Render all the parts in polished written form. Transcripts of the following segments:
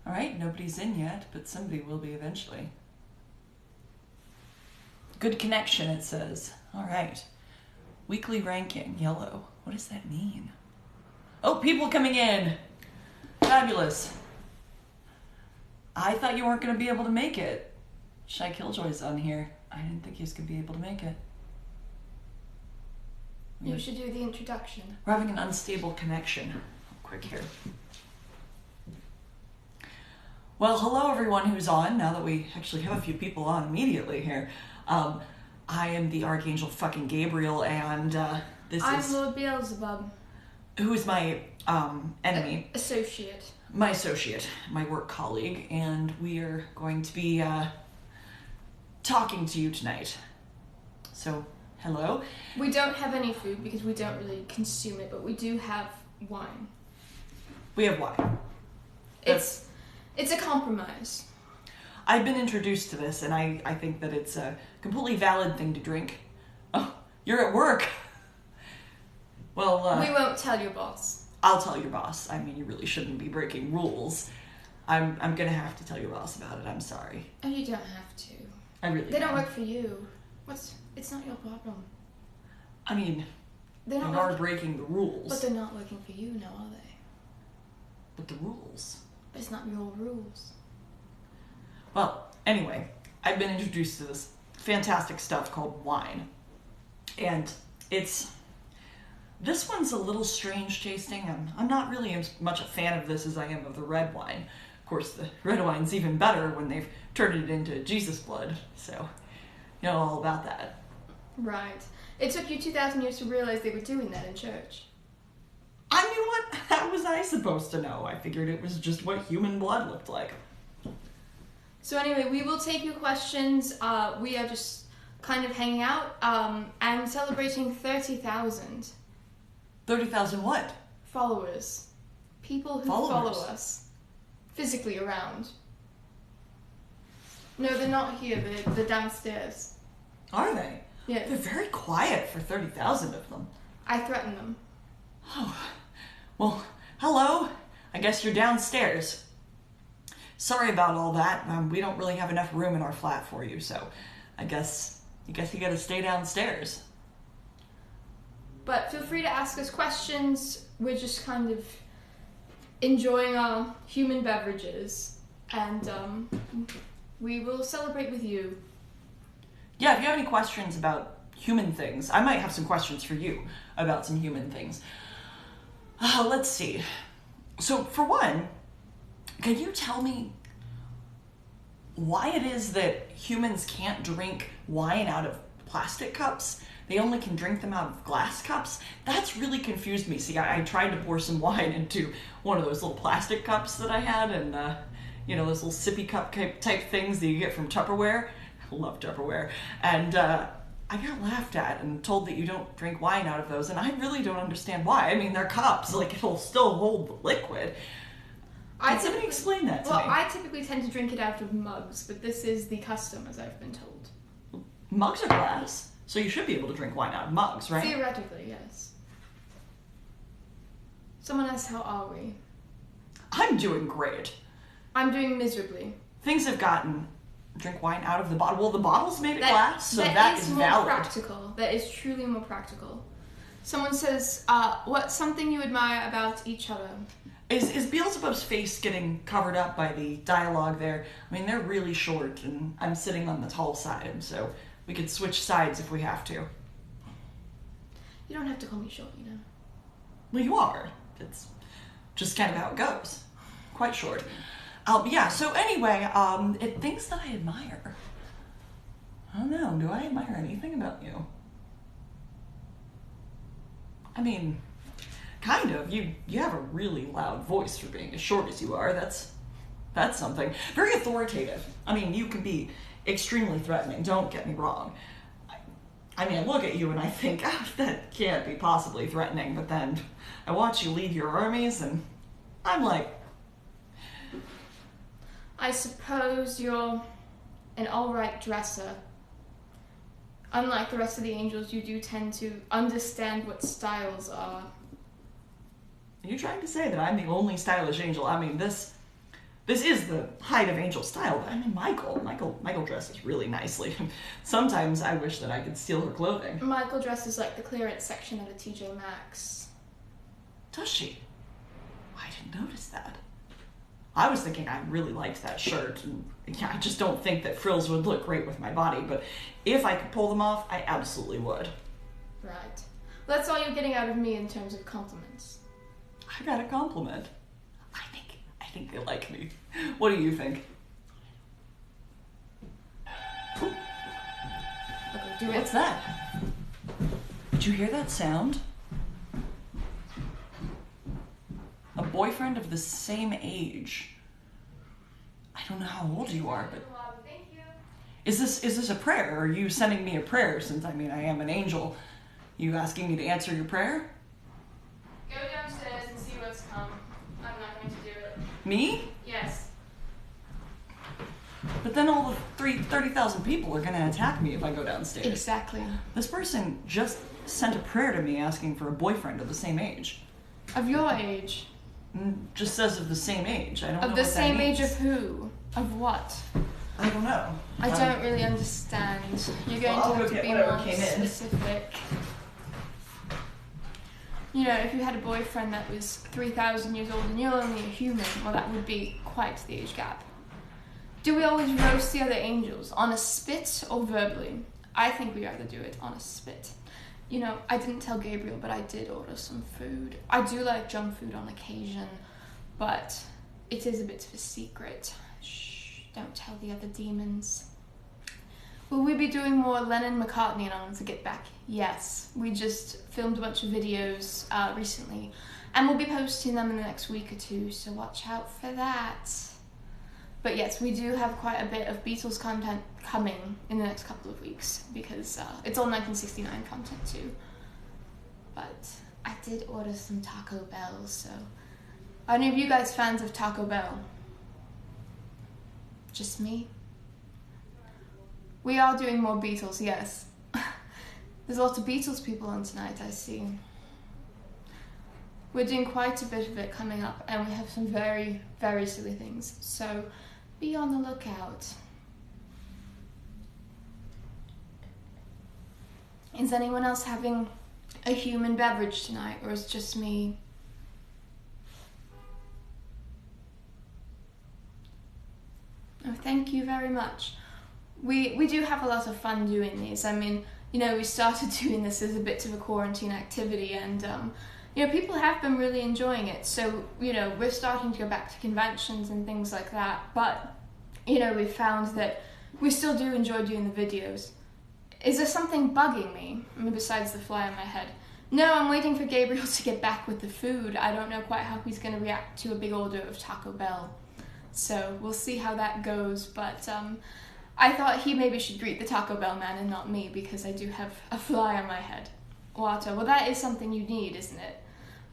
All right, nobody's in yet, but somebody will be eventually. Good connection, it says. All right. Weekly ranking, yellow. What does that mean? Oh, people coming in. Fabulous. I thought you weren't going to be able to make it. Shy Killjoy's on here. I didn't think he was going to be able to make it. You should do the introduction. We're having an unstable connection. Quick here. Well, hello everyone who's on, now that we actually have a few people on immediately here. I am the Archangel fucking Gabriel, and this I'm is... Lord Beelzebub. Who is my enemy. Associate. My associate, my work colleague, and we are going to be talking to you tonight. So, hello. We don't have any food because we don't really consume it, but we do have wine. We have wine. It's a compromise. I've been introduced to this, and I think that it's a completely valid thing to drink. Oh, you're at work. Well, we won't tell your boss. I'll tell your boss. I mean, you really shouldn't be breaking rules. I'm gonna have to tell your boss about it. I'm sorry. Oh, you don't have to. I really They don't work for you. It's not your problem. I mean, they are breaking the rules. But they're not working for you now, are they? But the rules. But it's not your rules. Well, anyway, I've been introduced to this fantastic stuff called wine. And this one's a little strange tasting. I'm not really as much a fan of this as I am of the red wine. Of course, the red wine's even better when they've turned it into Jesus blood. So, you know all about that. Right. It took you 2,000 years to realize they were doing that in church. I mean, what? How was I supposed to know? I figured it was just what human blood looked like. So anyway, we will take your questions. We are just kind of hanging out and celebrating 30,000. 30,000 what? Followers. People who follow us. Physically around. No, they're not here. They're downstairs. Are they? Yeah. They're very quiet for 30,000 of them. I threaten them. Oh, well, hello. I guess you're downstairs. Sorry about all that. We don't really have enough room in our flat for you, so I guess you gotta stay downstairs. But feel free to ask us questions. We're just kind of enjoying our human beverages, and we will celebrate with you. Yeah, if you have any questions about human things, I might have some questions for you about some human things. Let's see. So, for one, can you tell me why it is that humans can't drink wine out of plastic cups? They only can drink them out of glass cups? That's really confused me. See, I tried to pour some wine into one of those little plastic cups that I had, and, those little sippy cup type things that you get from Tupperware. I love Tupperware. And I got laughed at and told that you don't drink wine out of those, and I really don't understand why. I mean, they're cups. Like, it'll still hold the liquid. Can somebody explain that to me? Well, I typically tend to drink it out of mugs, but this is the custom, as I've been told. Mugs are glass, so you should be able to drink wine out of mugs, right? Theoretically, yes. Someone asked, how are we? I'm doing great. I'm doing miserably. Things have gotten... Drink wine out of the bottle. Well, the bottle's made of glass, so that is more valid. Practical. That is truly more practical. Someone says, what's something you admire about each other? Is Beelzebub's face getting covered up by the dialogue there? I mean, they're really short, and I'm sitting on the tall side, so we could switch sides if we have to. You don't have to call me short, you know. Well, you are. It's just kind of how it goes. Quite short. Yeah, so anyway, things that I admire. I don't know, do I admire anything about you? I mean, kind of. You have a really loud voice for being as short as you are. That's something. Very authoritative. I mean, you can be extremely threatening, don't get me wrong. I mean, I look at you and I think, that can't be possibly threatening, but then I watch you lead your armies and I'm like... I suppose you're an alright dresser. Unlike the rest of the angels, you do tend to understand what styles are. Are you trying to say that I'm the only stylish angel? I mean, this This is the height of Angel style, but I mean, Michael dresses really nicely. Sometimes I wish that I could steal her clothing. Michael dresses like the clearance section at a TJ Maxx. Does she? I didn't notice that. I was thinking I really liked that shirt, and yeah, I just don't think that frills would look great with my body, but if I could pull them off, I absolutely would. Right. Well, that's all you're getting out of me in terms of compliments. I got a compliment. I think they like me. What do you think? Okay, do it. What's that? Did you hear that sound? A boyfriend of the same age. I don't know how old you are, but Thank you. is this a prayer? Are you sending me a prayer? Since I mean I am an angel, you asking me to answer your prayer? Go downstairs and see what's come. I'm not going to do it. Me? Yes. But then all the 30,000 people are gonna attack me if I go downstairs. Exactly. This person just sent a prayer to me asking for a boyfriend of the same age. Of your age. Just says of the same age. I don't know Of the what that same means. age of who? Of what? I don't know. I don't really understand. You're going I'll to go have to get be whatever more came in. specific. You know, if you had a boyfriend that was 3,000 years old and you're only a human, well, that would be quite the age gap. Do we always roast the other angels on a spit or verbally? I think we rather do it on a spit. You know, I didn't tell Gabriel, but I did order some food. I do like junk food on occasion, but it is a bit of a secret. Shh, don't tell the other demons. Will we be doing more Lennon-McCartney and on to get back? Yes, we just filmed a bunch of videos recently, and we'll be posting them in the next week or two, so watch out for that. But yes, we do have quite a bit of Beatles content coming in the next couple of weeks, because it's all 1969 content too. But I did order some Taco Bell, so... Are any of you guys fans of Taco Bell? Just me? We are doing more Beatles, yes. There's lots of Beatles people on tonight, I see. We're doing quite a bit of it coming up, and we have some very, very silly things. So be on the lookout. Is anyone else having a human beverage tonight, or is it just me? Oh, thank you very much. We do have a lot of fun doing these. I mean, you know, we started doing this as a bit of a quarantine activity, and you know, people have been really enjoying it. So, you know, we're starting to go back to conventions and things like that. But, you know, we've found that we still do enjoy doing the videos. Is there something bugging me? I mean, besides the fly on my head? No, I'm waiting for Gabriel to get back with the food. I don't know quite how he's going to react to a big order of Taco Bell. So we'll see how that goes. But I thought he maybe should greet the Taco Bell man and not me, because I do have a fly on my head. Water. Well, that is something you need, isn't it?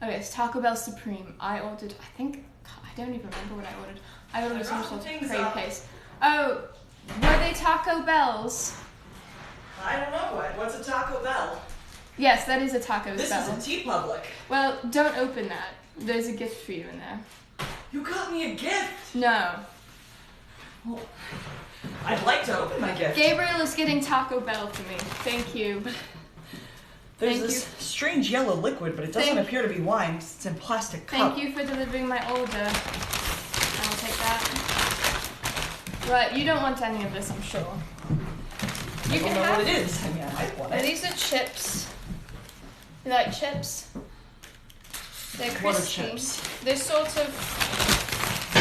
Okay, it's Taco Bell Supreme. I ordered, I think, I don't even remember what I ordered. I ordered some sort of crave paste. Oh, were they Taco Bells? I don't know what's a Taco Bell? Yes, that is a Taco Bell. This is a T-Public. Well, don't open that. There's a gift for you in there. You got me a gift! No. Well, I'd like to open my gift. Gabriel is getting Taco Bell for me. Thank you. There's this strange yellow liquid, but it doesn't appear to be wine because it's in plastic cup. Thank you for delivering my order. I'll take that. Right, you don't want any of this, I'm sure. I don't know what it is. I mean, I might want it. These are chips. You like chips? They're crispy. What are chips? They're sort of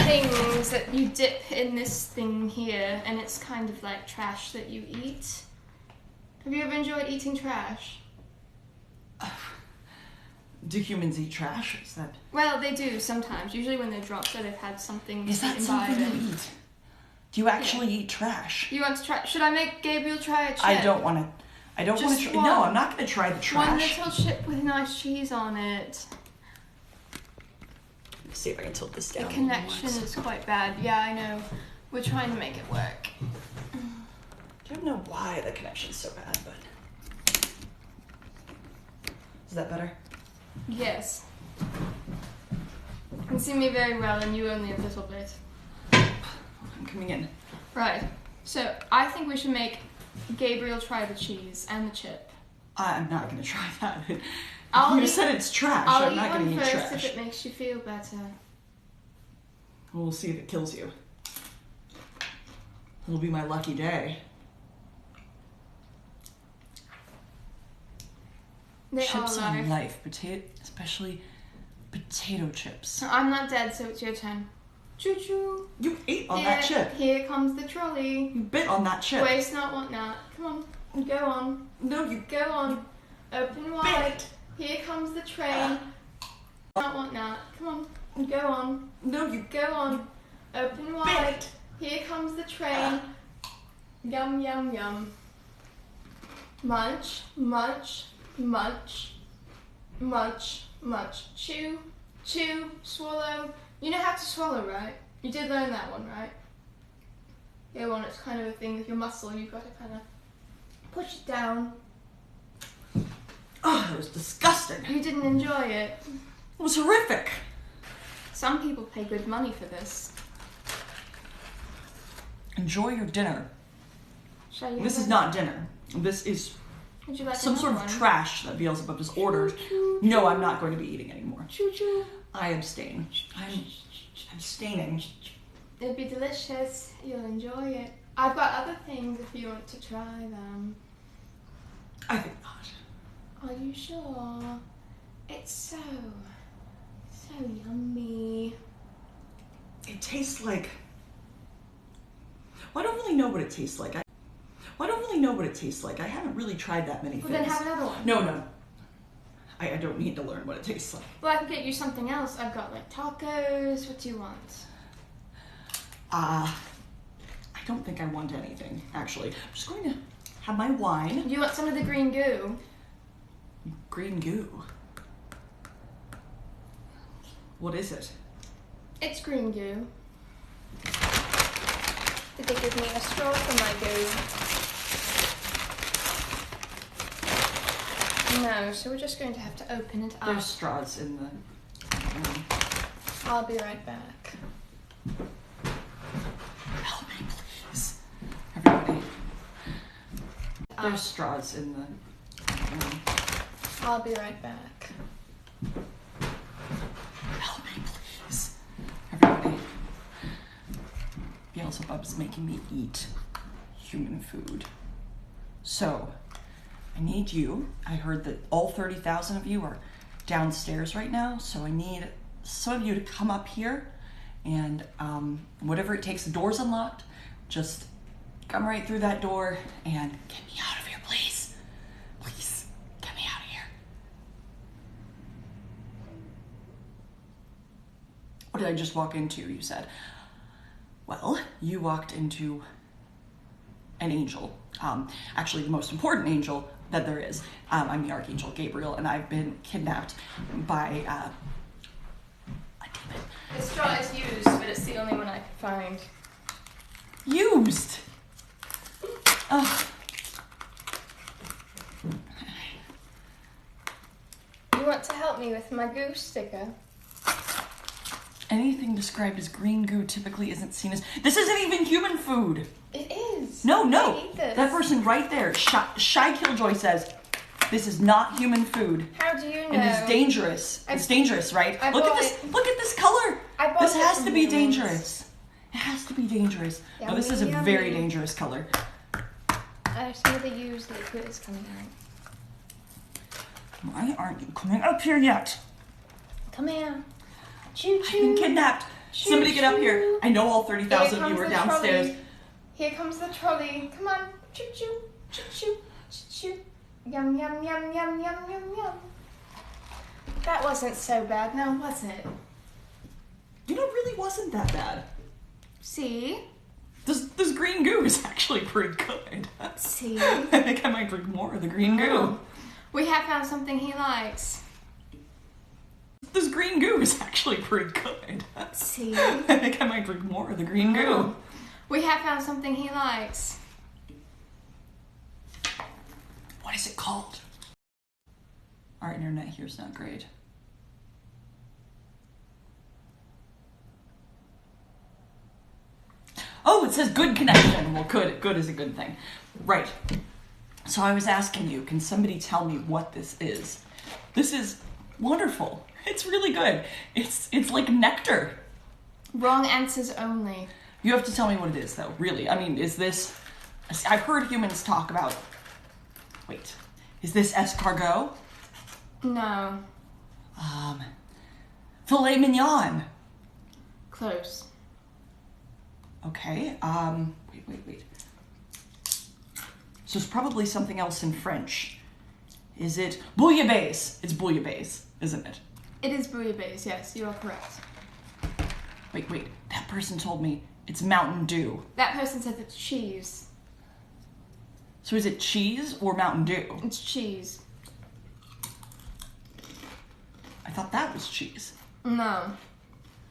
things that you dip in this thing here, and it's kind of like trash that you eat. Have you ever enjoyed eating trash? Do humans eat trash? Is that... Well, they do sometimes. Usually when they're dropped, they've had something. Is that something you eat? Do you actually eat trash? You want to try? Should I make Gabriel try a chip? I don't want to. I don't want to try. No, I'm not going to try the trash. One little chip with nice cheese on it. Let's see if I can tilt this down. The connection is quite bad. Yeah, I know. We're trying to make it work. I don't know why the connection's so bad, but... Is that better? Yes. You can see me very well, and you only a little bit. I'm coming in. Right. So I think we should make Gabriel try the cheese and the chip. I'm not gonna try that. You said it's trash. I'm not gonna eat trash. I'll eat one first if it makes you feel better. We'll see if it kills you. It'll be my lucky day. They Chips are are life. life, especially potato chips. I'm not dead, so it's your turn. Choo choo. You ate on that chip. Here comes the trolley. You bit on that chip. Waste not, want not. Come on, go on. No, you go on. Open wide. Here comes the train. Not want not. Come on, go on. No, you go on. Open wide. Here comes the train. Yum yum yum. Munch, munch, munch, munch, munch. Chew, chew, swallow. You know how to swallow, right? You did learn that one, right? Yeah, well, it's kind of a thing with your muscle. You've got to kind of push it down. Oh, it was disgusting. You didn't enjoy it. It was horrific. Some people pay good money for this. Enjoy your dinner. This is not dinner. This is Would you like some sort of trash that Beelzebub has ordered. No, I'm not going to be eating anymore. Choo choo. I abstain. I'm abstaining. It'll be delicious. You'll enjoy it. I've got other things if you want to try them. I think not. Are you sure? It's so yummy. It tastes like... Well, I don't really know what it tastes like. I haven't really tried that many things. Well, then have another one. No. I don't need to learn what it tastes like. Well, I can get you something else. I've got like tacos. What do you want? I don't think I want anything, actually. I'm just going to have my wine. Do you want some of the green goo? Green goo? What is it? It's green goo. Did they give me a straw for my goo? No, so we're just going to have to open it up. There's straws in the... I'll be right back. Help me, please. Everybody. There's straws in the... I'll be right back. Help me, please. Everybody. Beelzebub's making me eat human food. So... I need you. I heard that all 30,000 of you are downstairs right now, so I need some of you to come up here and whatever it takes, the door's unlocked, just come right through that door and get me out of here, please. Please, get me out of here. What did I just walk into, you said? Well, you walked into an angel. Actually, the most important angel that there is. I'm the Archangel Gabriel, and I've been kidnapped by a demon. The straw is used, but it's the only one I could find. Used? Ugh. You want to help me with my goo sticker? Anything described as green goo typically isn't seen as... This isn't even human food! It is. No. I eat this. That person right there, Shy Killjoy, says, this is not human food. How do you know? And it's dangerous. It's dangerous, right? Look at this. Look at this color. This has to be dangerous. It has to be dangerous. No, this is a very dangerous color. I see the used liquid is coming out. Why aren't you coming up here yet? Come here. Choo choo. I've been kidnapped. Choo, Somebody get up choo. here. I know all 30,000 of you are downstairs. Trolley. Here comes the trolley. Come on. Choo choo. Choo choo. Choo choo. Yum yum yum yum yum yum yum. That wasn't so bad, now was it? You know, it really wasn't that bad. See? This green goo is actually pretty good. See? I think I might drink more of the green goo. We have found something he likes. This green goo is actually pretty good. See? I think I might drink more of the green goo. We have found something he likes. What is it called? Our internet here's not great. Oh, it says good connection. Well, good is a good thing. Right. So I was asking you, can somebody tell me what this is? This is wonderful. It's really good. It's like nectar. Wrong answers only. You have to tell me what it is, though, really. I mean, is this... I've heard humans talk about... Wait. Is this escargot? No. Filet mignon. Close. Okay, wait. So it's probably something else in French. Is it bouillabaisse? It's bouillabaisse, isn't it? It is bouillabaisse, yes, you are correct. Wait. That person told me it's Mountain Dew. That person said it's cheese. So is it cheese or Mountain Dew? It's cheese. I thought that was cheese. No.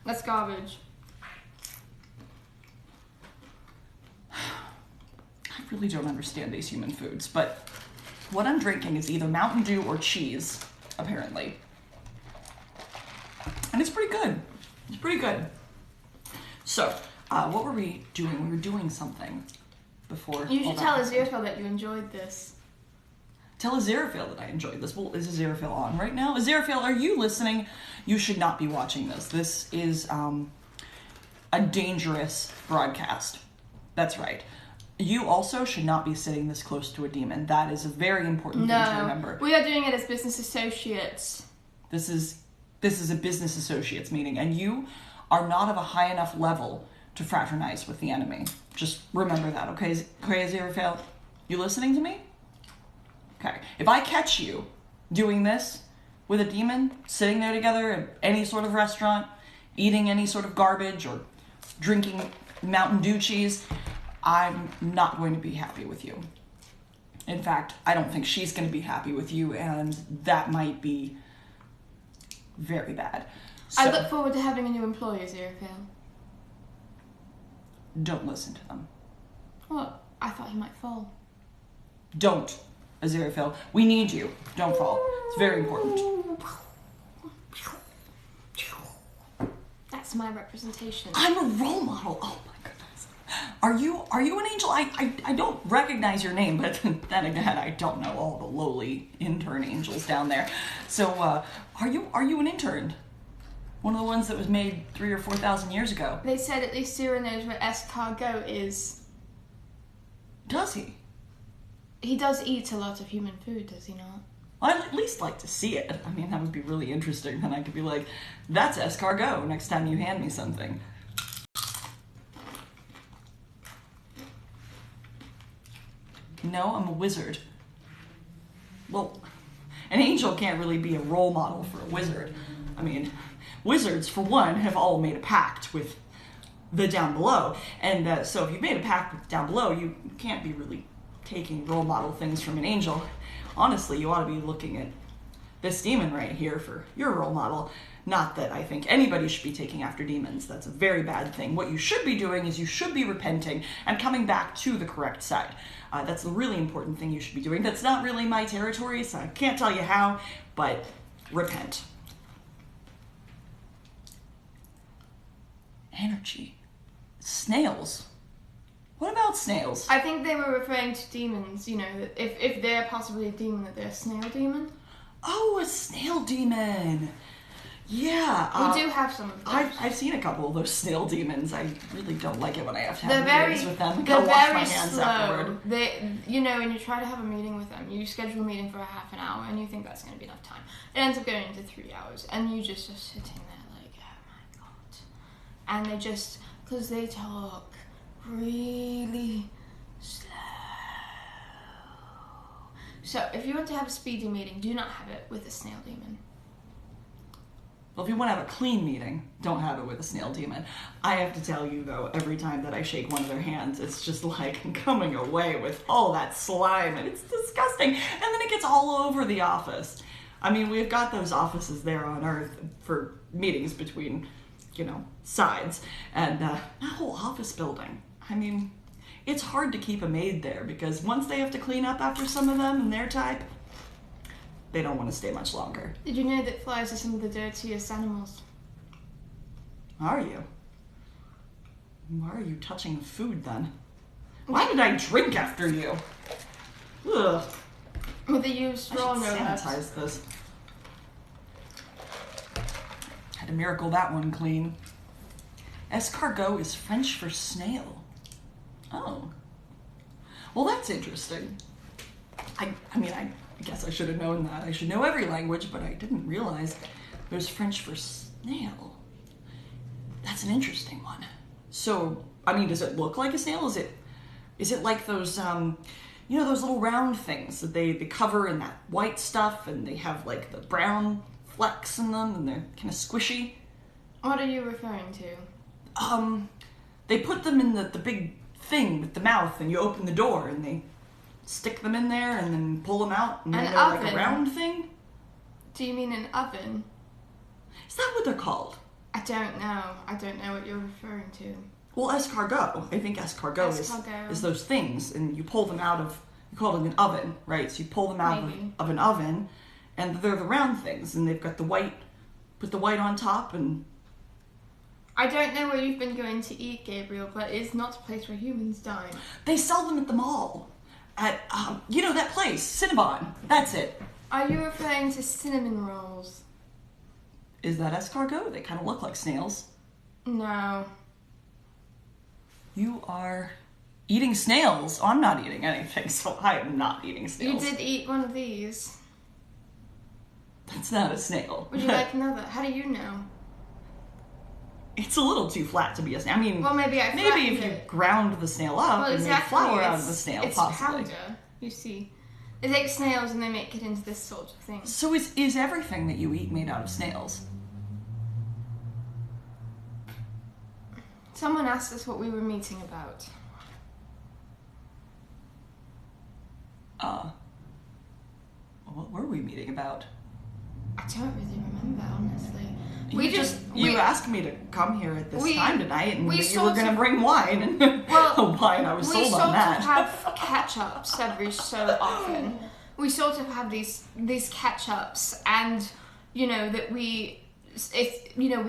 That's garbage. I really don't understand these human foods, but what I'm drinking is either Mountain Dew or cheese, apparently. And it's pretty good. It's pretty good. So, what were we doing? We were doing something before. You should tell Aziraphale that you enjoyed this. Tell Aziraphale that I enjoyed this. Well, is Aziraphale on right now? Aziraphale, are you listening? You should not be watching this. This is a dangerous broadcast. That's right. You also should not be sitting this close to a demon. That is a very important thing to remember. We are doing it as business associates. This is a business associates meeting, and you are not of a high enough level to fraternize with the enemy. Just remember that, okay? Okay, Aziraphale? You listening to me? Okay. If I catch you doing this with a demon, sitting there together at any sort of restaurant, eating any sort of garbage, or drinking Mountain Dew cheese, I'm not going to be happy with you. In fact, I don't think she's going to be happy with you, and that might be very bad. So, I look forward to having a new employee, Aziraphale. don't listen to them. Well, I thought he might fall. Don't, Aziraphale. We need you. Don't fall. It's very important. That's my representation. I'm a role model. Oh my goodness. Are you an angel? I don't recognize your name, but then again, I don't know all the lowly intern angels down there. So, are you an intern? One of the ones that was made 3,000 or 4,000 years ago. They said at least Sira knows where escargot is. Does he? He does eat a lot of human food, does he not? Well, I'd at least like to see it. I mean, that would be really interesting. Then I could be like, that's escargot next time you hand me something. No, I'm a wizard. Well, an angel can't really be a role model for a wizard. I mean, wizards, for one, have all made a pact with the down below. And so if you've made a pact with down below, you can't be really taking role model things from an angel. Honestly, you ought to be looking at this demon right here for your role model. Not that I think anybody should be taking after demons. That's a very bad thing. What you should be doing is you should be repenting and coming back to the correct side. That's the really important thing you should be doing. That's not really my territory, so I can't tell you how, but repent. Energy. Snails. What about snails? I think they were referring to demons, you know, if they're possibly a demon, that they're a snail demon. Oh, a snail demon. Yeah. We do have some of those. I've seen a couple of those snail demons. I really don't like it when I have to They're have meetings with them and they're go wash very my hands slow. afterward. They, you know, when you try to have a meeting with them, you schedule a meeting for a half an hour and you think that's going to be enough time. It ends up going into 3 hours and you just are sitting there like, oh my god. And they just, because they talk really slow. So if you want to have a speedy meeting, do not have it with a snail demon. Well, if you want to have a clean meeting, don't have it with a snail demon. I have to tell you, though, every time that I shake one of their hands, it's just like coming away with all that slime, and it's disgusting. And then it gets all over the office. I mean, we've got those offices there on Earth for meetings between, you know, sides. And that whole office building, I mean, it's hard to keep a maid there because once they have to clean up after some of them and their type, they don't want to stay much longer. Did you know that flies are some of the dirtiest animals? Are you? Why are you touching the food then? Why did I drink after you? Ugh. With the used straw, no sanitize this. Had to miracle that one clean. Escargot is French for snail. Oh. Well, that's interesting. I guess I should have known that. I should know every language, but I didn't realize there's French for snail. That's an interesting one. So, does it look like a snail? Is it like those, those little round things that they cover in that white stuff, and they have like the brown flecks in them, and they're kind of squishy? What are you referring to? They put them in the big thing with the mouth, and you open the door, and they stick them in there, and then pull them out, and then they're like a round thing? Do you mean an oven? Is that what they're called? I don't know. I don't know what you're referring to. Well, escargot. I think escargot is those things, and you pull them out of, you call it an oven, right? So you pull them out of an oven, and they're the round things, and they've got the white, put the white on top, and... I don't know where you've been going to eat, Gabriel, but it's not a place where humans dine. They sell them at the mall. At, that place, Cinnabon. That's it. Are you referring to cinnamon rolls? Is that escargot? They kind of look like snails. No. You are eating snails. Oh, I'm not eating anything, so I am not eating snails. You did eat one of these. That's not a snail. Would you like another? How do you know? It's a little too flat to be a snail. Well, maybe if you ground the snail up and make flour out of the snail, possibly. It's powder, you see. They take snails and they make it into this sort of thing. So is everything that you eat made out of snails? Someone asked us what we were meeting about. What were we meeting about? I don't really remember, honestly. You asked me to come here at this time tonight, and you were going to bring wine. And wine, I was sold on that. We sort of have catch-ups every so often. We sort of have these catch-ups, and, that we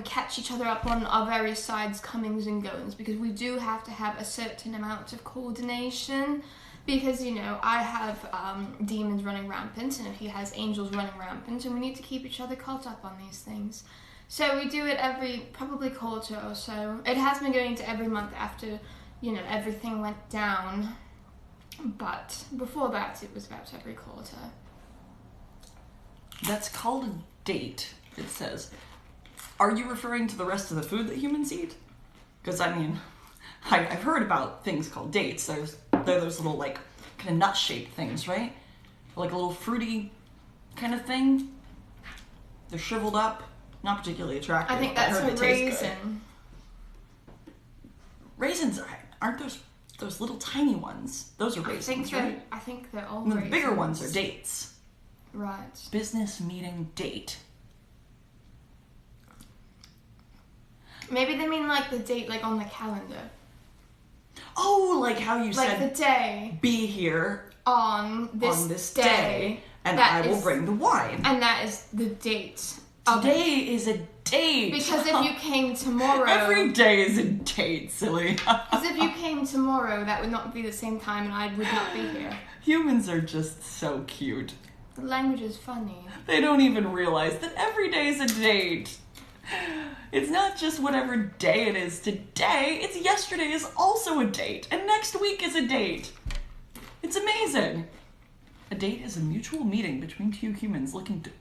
catch each other up on our various sides' comings and goings, because we do have to have a certain amount of coordination. Because, I have demons running rampant, and if he has angels running rampant, and we need to keep each other caught up on these things. So we do it every, probably quarter or so. It has been going to every month after, everything went down. But before that, it was about every quarter. That's called a date, it says. Are you referring to the rest of the food that humans eat? Because, I've heard about things called dates. They're those little, like, kind of nut-shaped things, right? Like a little fruity kind of thing. They're shriveled up. Not particularly attractive. I think that's a raisin. Raisins aren't those little tiny ones. Those are raisins, right? I think they're all raisins. raisins. The bigger ones are dates. Right. Business meeting date. Maybe they mean like the date, like on the calendar. Oh, like how you said. Like the day. Be here on this day, and I will bring the wine. And that is the date. Today is a date. Because if you came tomorrow... Every day is a date, silly. Because if you came tomorrow, that would not be the same time and I would not be here. Humans are just so cute. The language is funny. They don't even realize that every day is a date. It's not just whatever day it is today, it's yesterday is also a date, and next week is a date. It's amazing. A date is a mutual meeting between two humans looking to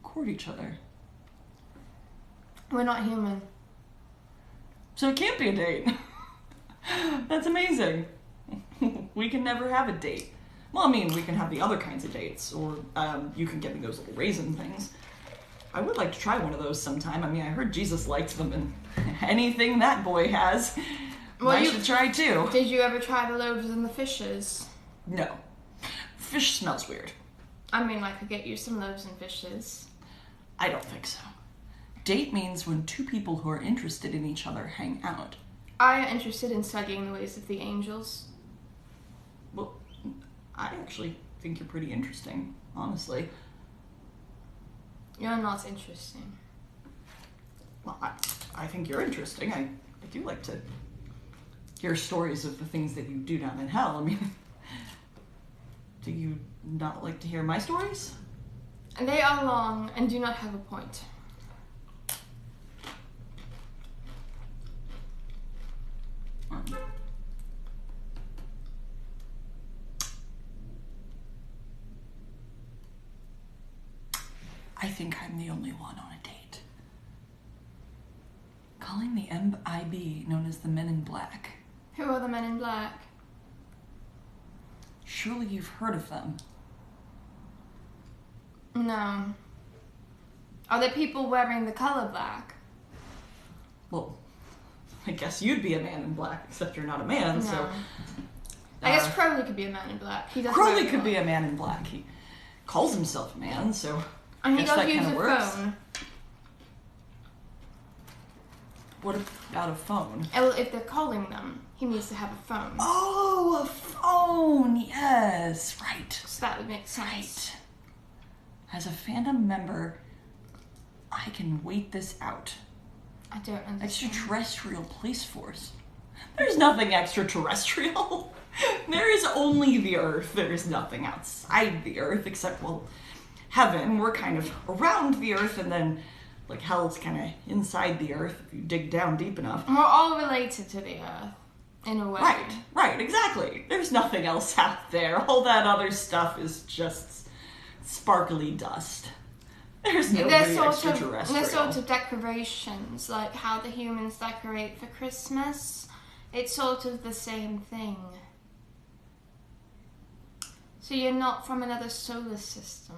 court each other. We're not human. So it can't be a date. That's amazing. We can never have a date. Well, we can have the other kinds of dates, or you can get me those little raisin things. I would like to try one of those sometime. I heard Jesus liked them, and anything that boy has, I should try too. Did you ever try the loaves and the fishes? No. Fish smells weird. I could get you some loaves and fishes. I don't think so. Date means when two people who are interested in each other hang out. I am interested in studying the ways of the angels. Well, I actually think you're pretty interesting, honestly. You're not interesting. Well, I think you're interesting. I I do like to hear stories of the things that you do down in hell. I mean, do you not like to hear my stories? They are long and do not have a point. I think I'm the only one on a date. Calling the MIB, known as the Men in Black. Who are the Men in Black? Surely you've heard of them. No. Are there people wearing the color black? Well, I guess you'd be a man in black, except you're not a man, No. so... I guess Crowley could be a man in black. He does Crowley could be a man in black. He calls himself a man, so... And he guess does that use kinda a works. phone. What about a phone? Well, if they're calling them, he needs to have a phone. Oh, a phone! Yes, right. So that would make sense. Right. As a fandom member, I can wait this out. I don't understand. Extraterrestrial police force. There's nothing extraterrestrial. There is only the Earth. There is nothing outside the Earth except, well, heaven. We're kind of around the Earth, and then, like, hell's kind of inside the Earth if you dig down deep enough. We're all related to the Earth, in a way. Right, exactly. There's nothing else out there. All that other stuff is just sparkly dust. There's no extraterrestrial. They're sort of decorations, like how the humans decorate for Christmas. It's sort of the same thing. So you're not from another solar system?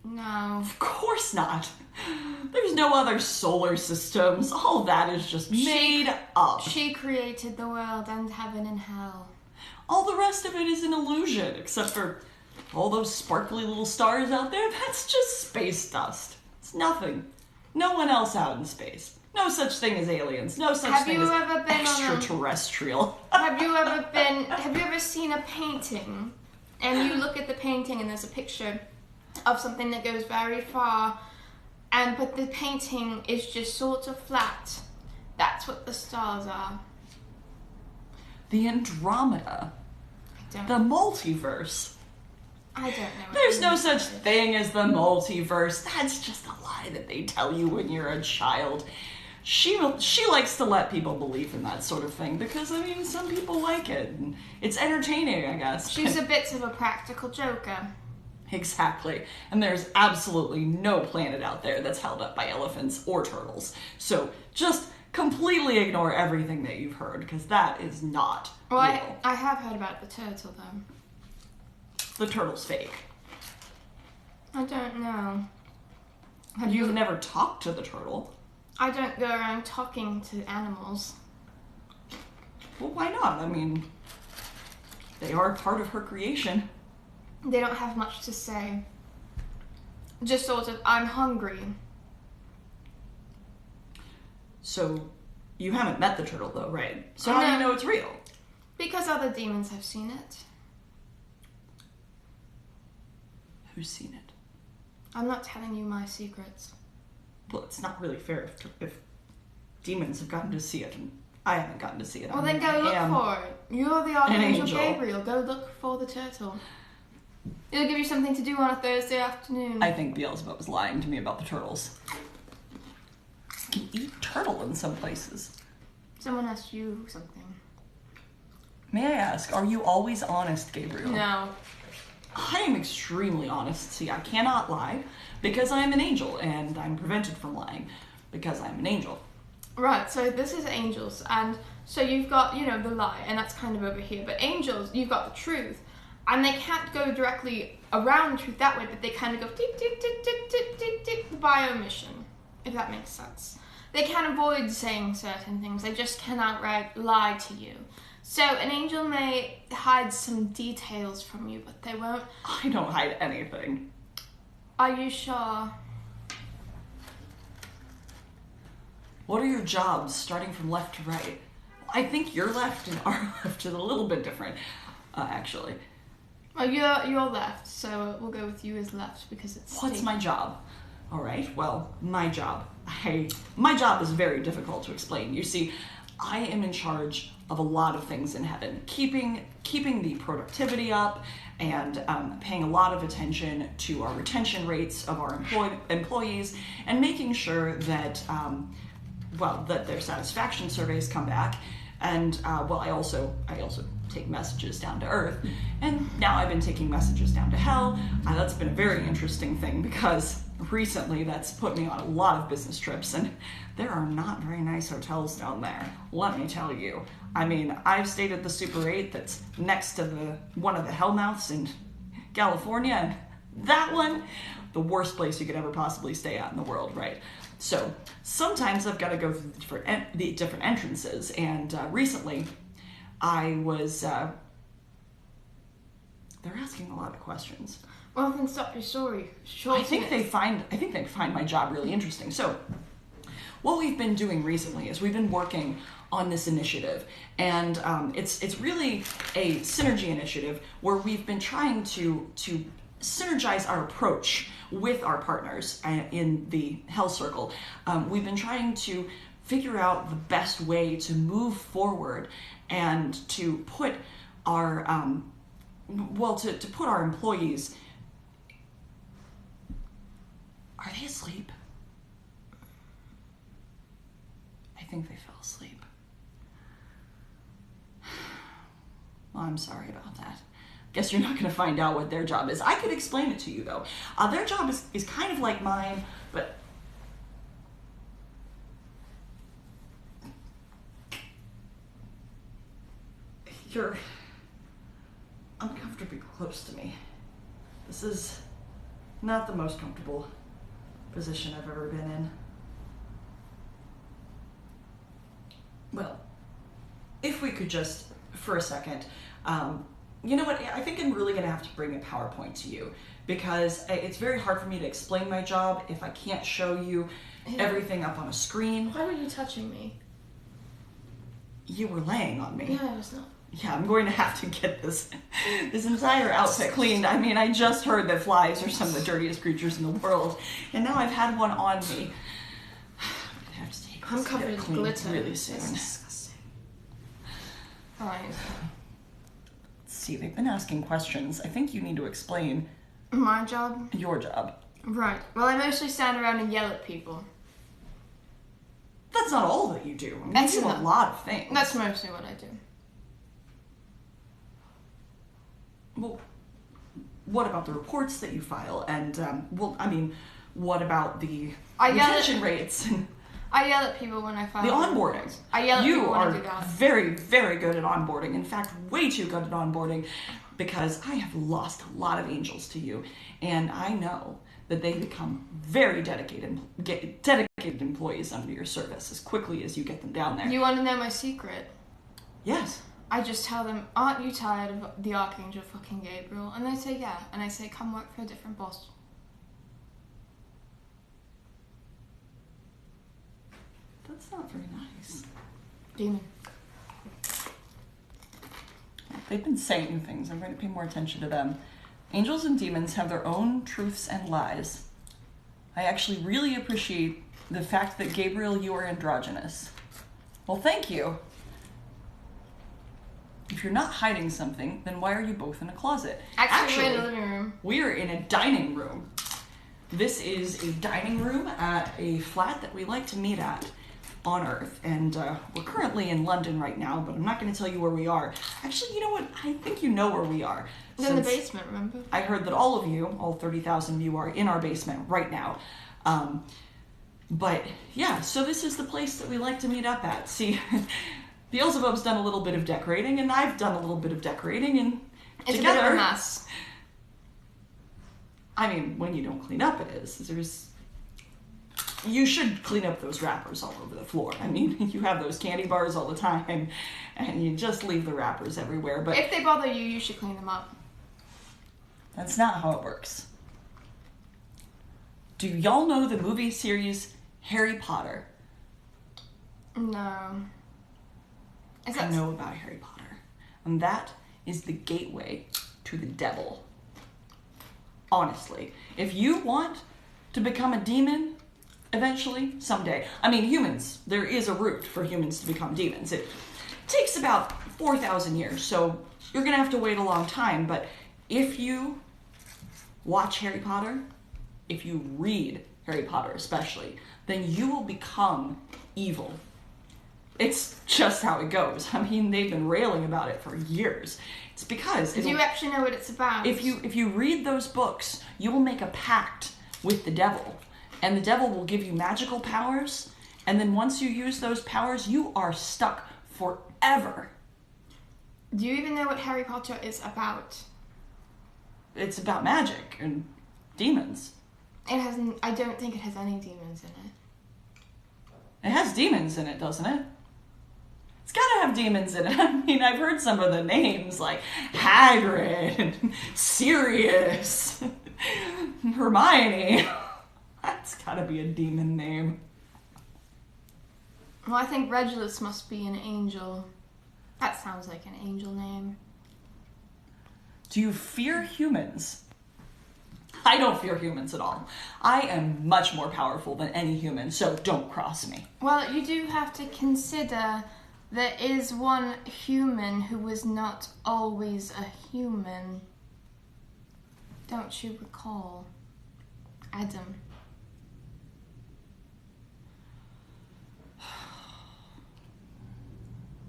No. Of course not. There's no other solar systems. All that is just made up. She created the world and heaven and hell. All the rest of it is an illusion, except for all those sparkly little stars out there. That's just space dust. It's nothing. No one else out in space. No such thing as aliens. No such thing as extraterrestrial. Have you ever seen a painting and you look at the painting and there's a picture of something that goes very far, but the painting is just sort of flat? That's what the stars are. The Andromeda. The multiverse. I don't know. There's no such thing as the multiverse. That's just a lie that they tell you when you're a child. She likes to let people believe in that sort of thing because, I mean, some people like it. And it's entertaining, I guess. She's a bit of a practical joker. Exactly. And there's absolutely no planet out there that's held up by elephants or turtles. So just completely ignore everything that you've heard because that is not real. I have heard about the turtle, though. The turtle's fake. I don't know. You've never talked to the turtle. I don't go around talking to animals. Well, why not? I mean, they are part of her creation. They don't have much to say. Just sort of, I'm hungry. So, you haven't met the turtle, though, right? So how do you know it's real? Because other demons have seen it. Who's seen it? I'm not telling you my secrets. Well, it's not really fair if demons have gotten to see it and I haven't gotten to see it. Well, then go look for it. You're the Archangel Gabriel. Go look for the turtle. It'll give you something to do on a Thursday afternoon. I think Beelzebub was lying to me about the turtles. You can eat turtle in some places. Someone asked you something. May I ask, are you always honest, Gabriel? No. I am extremely honest. See, I cannot lie because I am an angel, and I'm prevented from lying because I'm an angel. Right, so this is angels, and so you've got, the lie, and that's kind of over here. But angels, you've got the truth, and they can't go directly around truth that way, but they kind of go tick, tick, tick, tick, tick, tick, tick, by omission, if that makes sense. They can avoid saying certain things, they just can outright lie to you. So an angel may hide some details from you, but they won't. I don't hide anything. Are you sure? What are your jobs, starting from left to right? I think your left and our left is a little bit different, actually. Oh, you're left, so we'll go with you as left because it's... What's my job? All right, well, my job. My job is very difficult to explain. You see, I am in charge of a lot of things in heaven, keeping the productivity up and paying a lot of attention to our retention rates of our employees and making sure that, that their satisfaction surveys come back. And I also take messages down to Earth, and now I've been taking messages down to Hell. That's been a very interesting thing because recently that's put me on a lot of business trips, and there are not very nice hotels down there, let me tell you. I mean, I've stayed at the Super 8 that's next to one of the Hellmouths in California, and that one, the worst place you could ever possibly stay at in the world, right? So sometimes I've got to go through the different entrances, and recently I was, they're asking a lot of questions. Well, then stop your story. I think they find my job really interesting. So what we've been doing recently is we've been working on this initiative, and it's really a synergy initiative where we've been trying to synergize our approach with our partners in the Hell Circle. We've been trying to figure out the best way to move forward and to put our to put our employees. Are they asleep? I think they fell asleep. Well, I'm sorry about that. Guess you're not going to find out what their job is. I could explain it to you, though. Their job is kind of like mine, but you're uncomfortably close to me. This is not the most comfortable position I've ever been in. Well, if we could just, for a second, you know what, I think I'm really going to have to bring a PowerPoint to you because it's very hard for me to explain my job if I can't show you everything up on a screen. Why were you touching me? You were laying on me. Yeah, I was not. Yeah, I'm going to have to get this entire outfit cleaned. I mean, I just heard that flies are some of the dirtiest creatures in the world, and now I've had one on me. I'm going to have to take I'm covered in glitter. Really soon. It's disgusting. Alright. See, they've been asking questions. I think you need to explain my job? Your job. Right. Well, I mostly stand around and yell at people. That's not all that you do. I mean, you do a lot of things. That's mostly what I do. Well, what about the reports that you file? And, what about the retention rates? I yell at people when I file the onboarding. I yell at people when I do that. You are very, very good at onboarding. In fact, way too good at onboarding because I have lost a lot of angels to you. And I know that they become very dedicated employees under your service as quickly as you get them down there. You want to know my secret? Yes. I just tell them, aren't you tired of the Archangel fucking Gabriel? And they say, yeah. And I say, come work for a different boss. That's not very nice. Demon. They've been saying things. I'm going to pay more attention to them. Angels and demons have their own truths and lies. I actually really appreciate the fact that, Gabriel, you are androgynous. Well, thank you. If you're not hiding something, then why are you both in a closet? Actually, we're in the living room. We're in a dining room. This is a dining room at a flat that we like to meet at on Earth. And we're currently in London right now, but I'm not going to tell you where we are. Actually, you know what? I think you know where we are. We're in the basement, remember? I heard that all of you, all 30,000 of you, are in our basement right now. But yeah, so this is the place that we like to meet up at. See, Beelzebub's done a little bit of decorating, and I've done a little bit of decorating, and it's together, a bit of a mess. I mean, when you don't clean up, it is. You should clean up those wrappers all over the floor. I mean, you have those candy bars all the time, and you just leave the wrappers everywhere. But if they bother you, you should clean them up. That's not how it works. Do y'all know the movie series Harry Potter? No. I know about Harry Potter. And that is the gateway to the devil. Honestly. If you want to become a demon, eventually, someday. I mean, humans, there is a route for humans to become demons. It takes about 4,000 years, so you're gonna have to wait a long time, but if you watch Harry Potter, if you read Harry Potter especially, then you will become evil. It's just how it goes. I mean, they've been railing about it for years. It's because... Do you actually know what it's about? If you read those books, you will make a pact with the devil, and the devil will give you magical powers, and then once you use those powers, you are stuck forever. Do you even know what Harry Potter is about? It's about magic and demons. I don't think it has any demons in it. It has demons in it, doesn't it? It's gotta have demons in it. I mean, I've heard some of the names, like Hagrid and Sirius, Hermione. That's gotta be a demon name. Well, I think Regulus must be an angel. That sounds like an angel name. Do you fear humans? I don't fear humans at all. I am much more powerful than any human, so don't cross me. Well, you do have to consider there is one human who was not always a human. Don't you recall? Adam.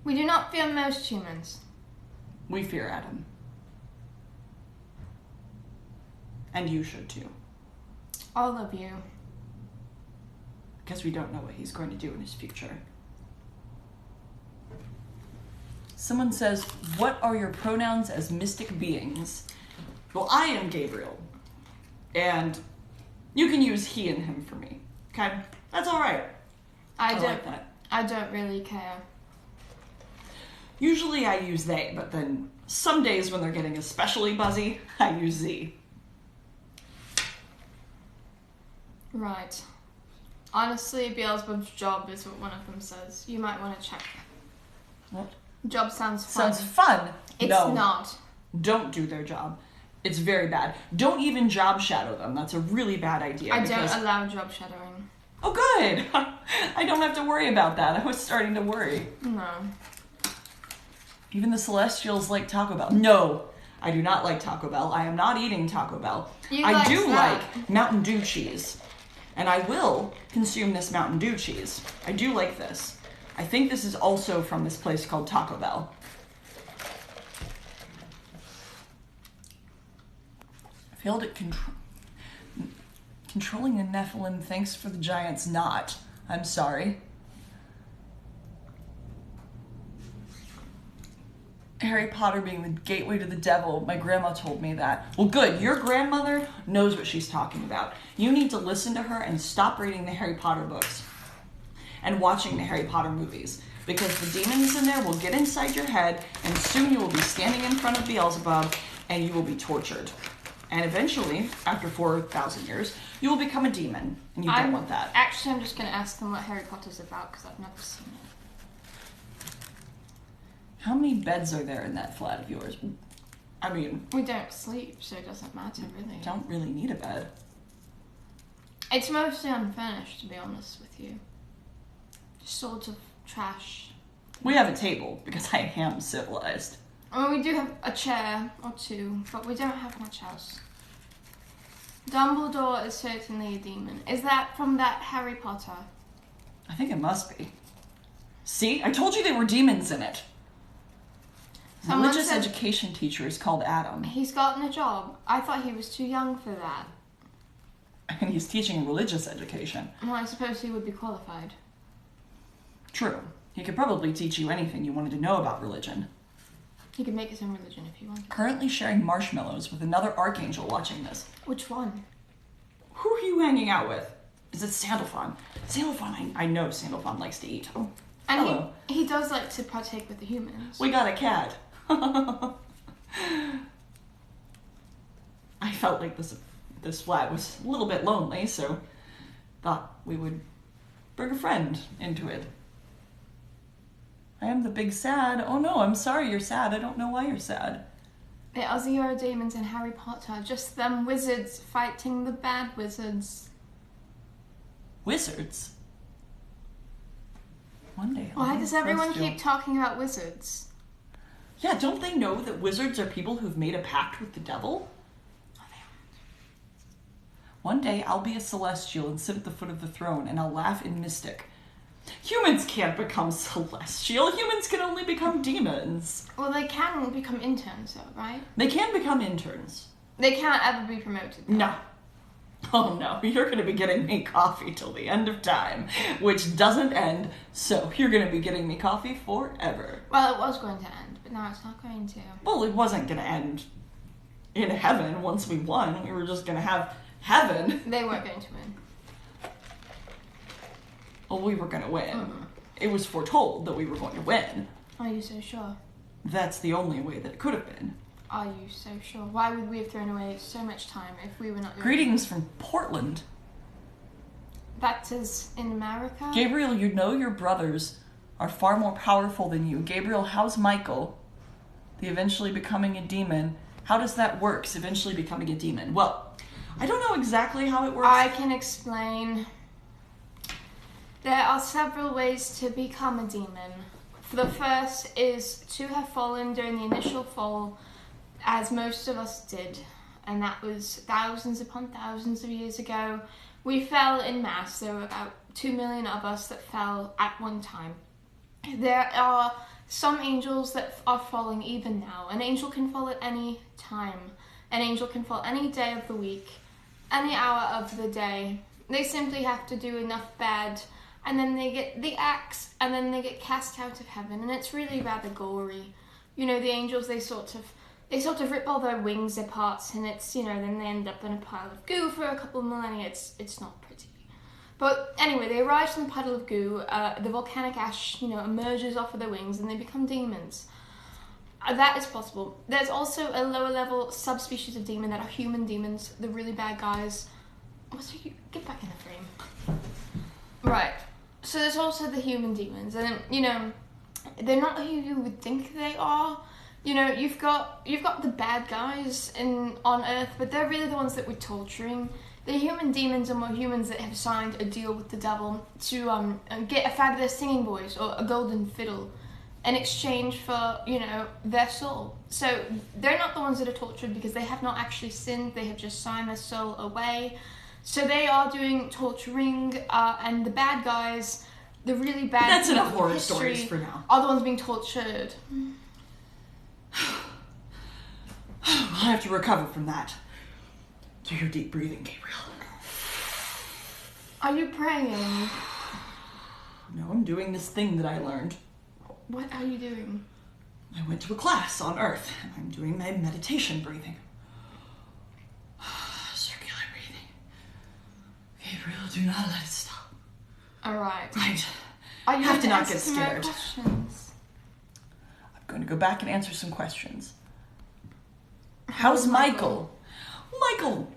We do not fear most humans. We fear Adam. And you should too. All of you. Because we don't know what he's going to do in his future. Someone says, what are your pronouns as mystic beings? Well, I am Gabriel. And you can use he and him for me. Okay? That's alright. I like that. I don't really care. Usually I use they, but then some days when they're getting especially buzzy, I use Z. Right. Honestly, Beelzebub's job is what one of them says. You might want to check. What? Job sounds fun. Sounds fun. It's no, not. Don't do their job. It's very bad. Don't even job shadow them. That's a really bad idea. I don't allow job shadowing. Oh, good. I don't have to worry about that. I was starting to worry. No. Even the Celestials like Taco Bell. No, I do not like Taco Bell. I am not eating Taco Bell. I do like Mountain Dew cheese. And I will consume this Mountain Dew cheese. I do like this. I think this is also from this place called Taco Bell. Failed at controlling the Nephilim. Thanks for the Giant's knot. I'm sorry. Harry Potter being the gateway to the devil. My grandma told me that. Well, good. Your grandmother knows what she's talking about. You need to listen to her and stop reading the Harry Potter books and watching the Harry Potter movies, because the demons in there will get inside your head, and soon you will be standing in front of Beelzebub and you will be tortured. And eventually, after 4,000 years, you will become a demon, and you don't want that. Actually, I'm just going to ask them what Harry Potter's about, because I've never seen it. How many beds are there in that flat of yours? I mean... We don't sleep, so it doesn't matter, really. Don't really need a bed. It's mostly unfurnished, to be honest with you. Sort of trash. We have a table, because I am civilized. I mean, we do have a chair or two, but we don't have much else. Dumbledore is certainly a demon. Is that from that Harry Potter? I think it must be. See? I told you there were demons in it. Religious education teacher is called Adam. He's gotten a job. I thought he was too young for that. And he's teaching religious education. Well, I suppose he would be qualified. True. He could probably teach you anything you wanted to know about religion. He could make his own religion if he wanted. Currently sharing marshmallows with another Archangel watching this. Which one? Who are you hanging out with? Is it Sandalphon? Sandalphon, I know Sandalphon likes to eat. Oh, and hello. He does like to partake with the humans. We got a cat. I felt like this flat was a little bit lonely, so thought we would bring a friend into it. I am the big sad. Oh no, I'm sorry you're sad. I don't know why you're sad. The Azure demons in Harry Potter, just them wizards fighting the bad wizards. Wizards? One day. Why does everyone keep talking about wizards? Yeah, don't they know that wizards are people who've made a pact with the devil? Oh, they aren't. One day I'll be a celestial and sit at the foot of the throne, and I'll laugh in mystic. Humans can't become celestial. Humans can only become demons. Well, they can become interns, though, right? They can become interns. They can't ever be promoted, though. No. Oh no, you're going to be getting me coffee till the end of time, which doesn't end, so you're going to be getting me coffee forever. Well, it was going to end, but now it's not going to. Well, it wasn't going to end in heaven once we won. We were just going to have heaven. They weren't going to win. Well, we were going to win. Mm-hmm. It was foretold that we were going to win. Are you so sure? That's the only way that it could have been. Are you so sure? Why would we have thrown away so much time if we were not going Greetings from Portland. That is in America? Gabriel, you know your brothers are far more powerful than you. Gabriel, how's Michael? The eventually becoming a demon. How does that work, eventually becoming a demon? Well, I don't know exactly how it works. I can explain. There are several ways to become a demon. The first is to have fallen during the initial fall, as most of us did, and that was thousands upon thousands of years ago. We fell in mass. There were about 2 million of us that fell at one time. There are some angels that are falling even now. An angel can fall at any time. An angel can fall any day of the week, any hour of the day. They simply have to do enough bad, and then they get the axe, and then they get cast out of heaven, and it's really rather gory. You know, the angels, they sort of rip all their wings apart, and it's, you know, then they end up in a pile of goo for a couple of millennia. It's not pretty. But anyway, they arise from the puddle of goo, the volcanic ash, you know, emerges off of their wings, and they become demons. That is possible. There's also a lower level subspecies of demon that are human demons, the really bad guys. Get back in the frame. Right. So there's also the human demons, and, you know, they're not who you would think they are. You know, you've got the bad guys on Earth, but they're really the ones that we're torturing. The human demons are more humans that have signed a deal with the devil to get a fabulous singing voice or a golden fiddle in exchange for, you know, their soul. So they're not the ones that are tortured because they have not actually sinned. They have just signed their soul away. So they are doing torturing, and the bad guys, the really bad. That's enough horror stories for now. Are the ones being tortured. I have to recover from that. Do your deep breathing, Gabriel. Are you praying? No, I'm doing this thing that I learned. What are you doing? I went to a class on Earth, and I'm doing my meditation breathing. Circular breathing. Gabriel, do not let it stop. Alright. Right. Are you have to not answer get some more scared. questions? I'm going to go back and answer some questions. How's Michael?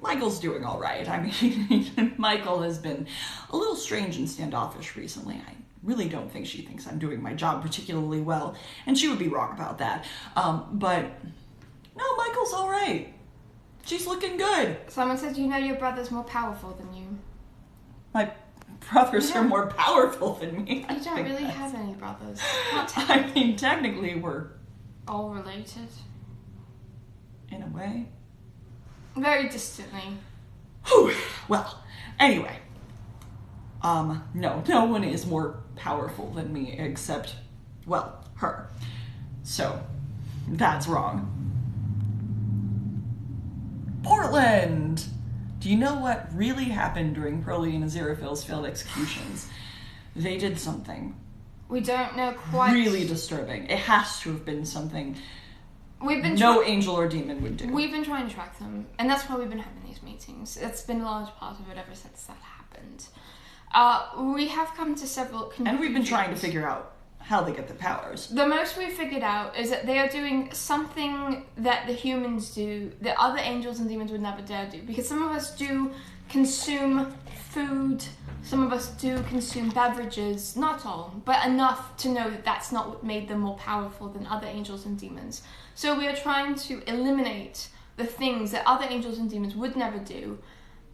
Michael's doing all right. I mean, Michael has been a little strange and standoffish recently. I really don't think she thinks I'm doing my job particularly well, and she would be wrong about that. But no, Michael's all right. She's looking good. Someone said you know your brother's more powerful than you. My brothers are more powerful than me. You don't really have any brothers. Not I mean, technically we're all related. in a way. Very distantly. Whew. Well, anyway. No one is more powerful than me except, well, her. So, that's wrong. Portland! Do you know what really happened during Crowley and Aziraphale's failed executions? They did something We don't know quite. really disturbing. It has to have been something We've been no angel or demon would do. We've been trying to track them, and that's why we've been having these meetings. It's been a large part of it ever since that happened. We have come to several conclusions. And we've been trying to figure out how they get the powers. The most we've figured out is that they are doing something that the humans do that other angels and demons would never dare do. Because some of us do consume food, some of us do consume beverages, not all, but enough to know that that's not what made them more powerful than other angels and demons. So we are trying to eliminate the things that other angels and demons would never do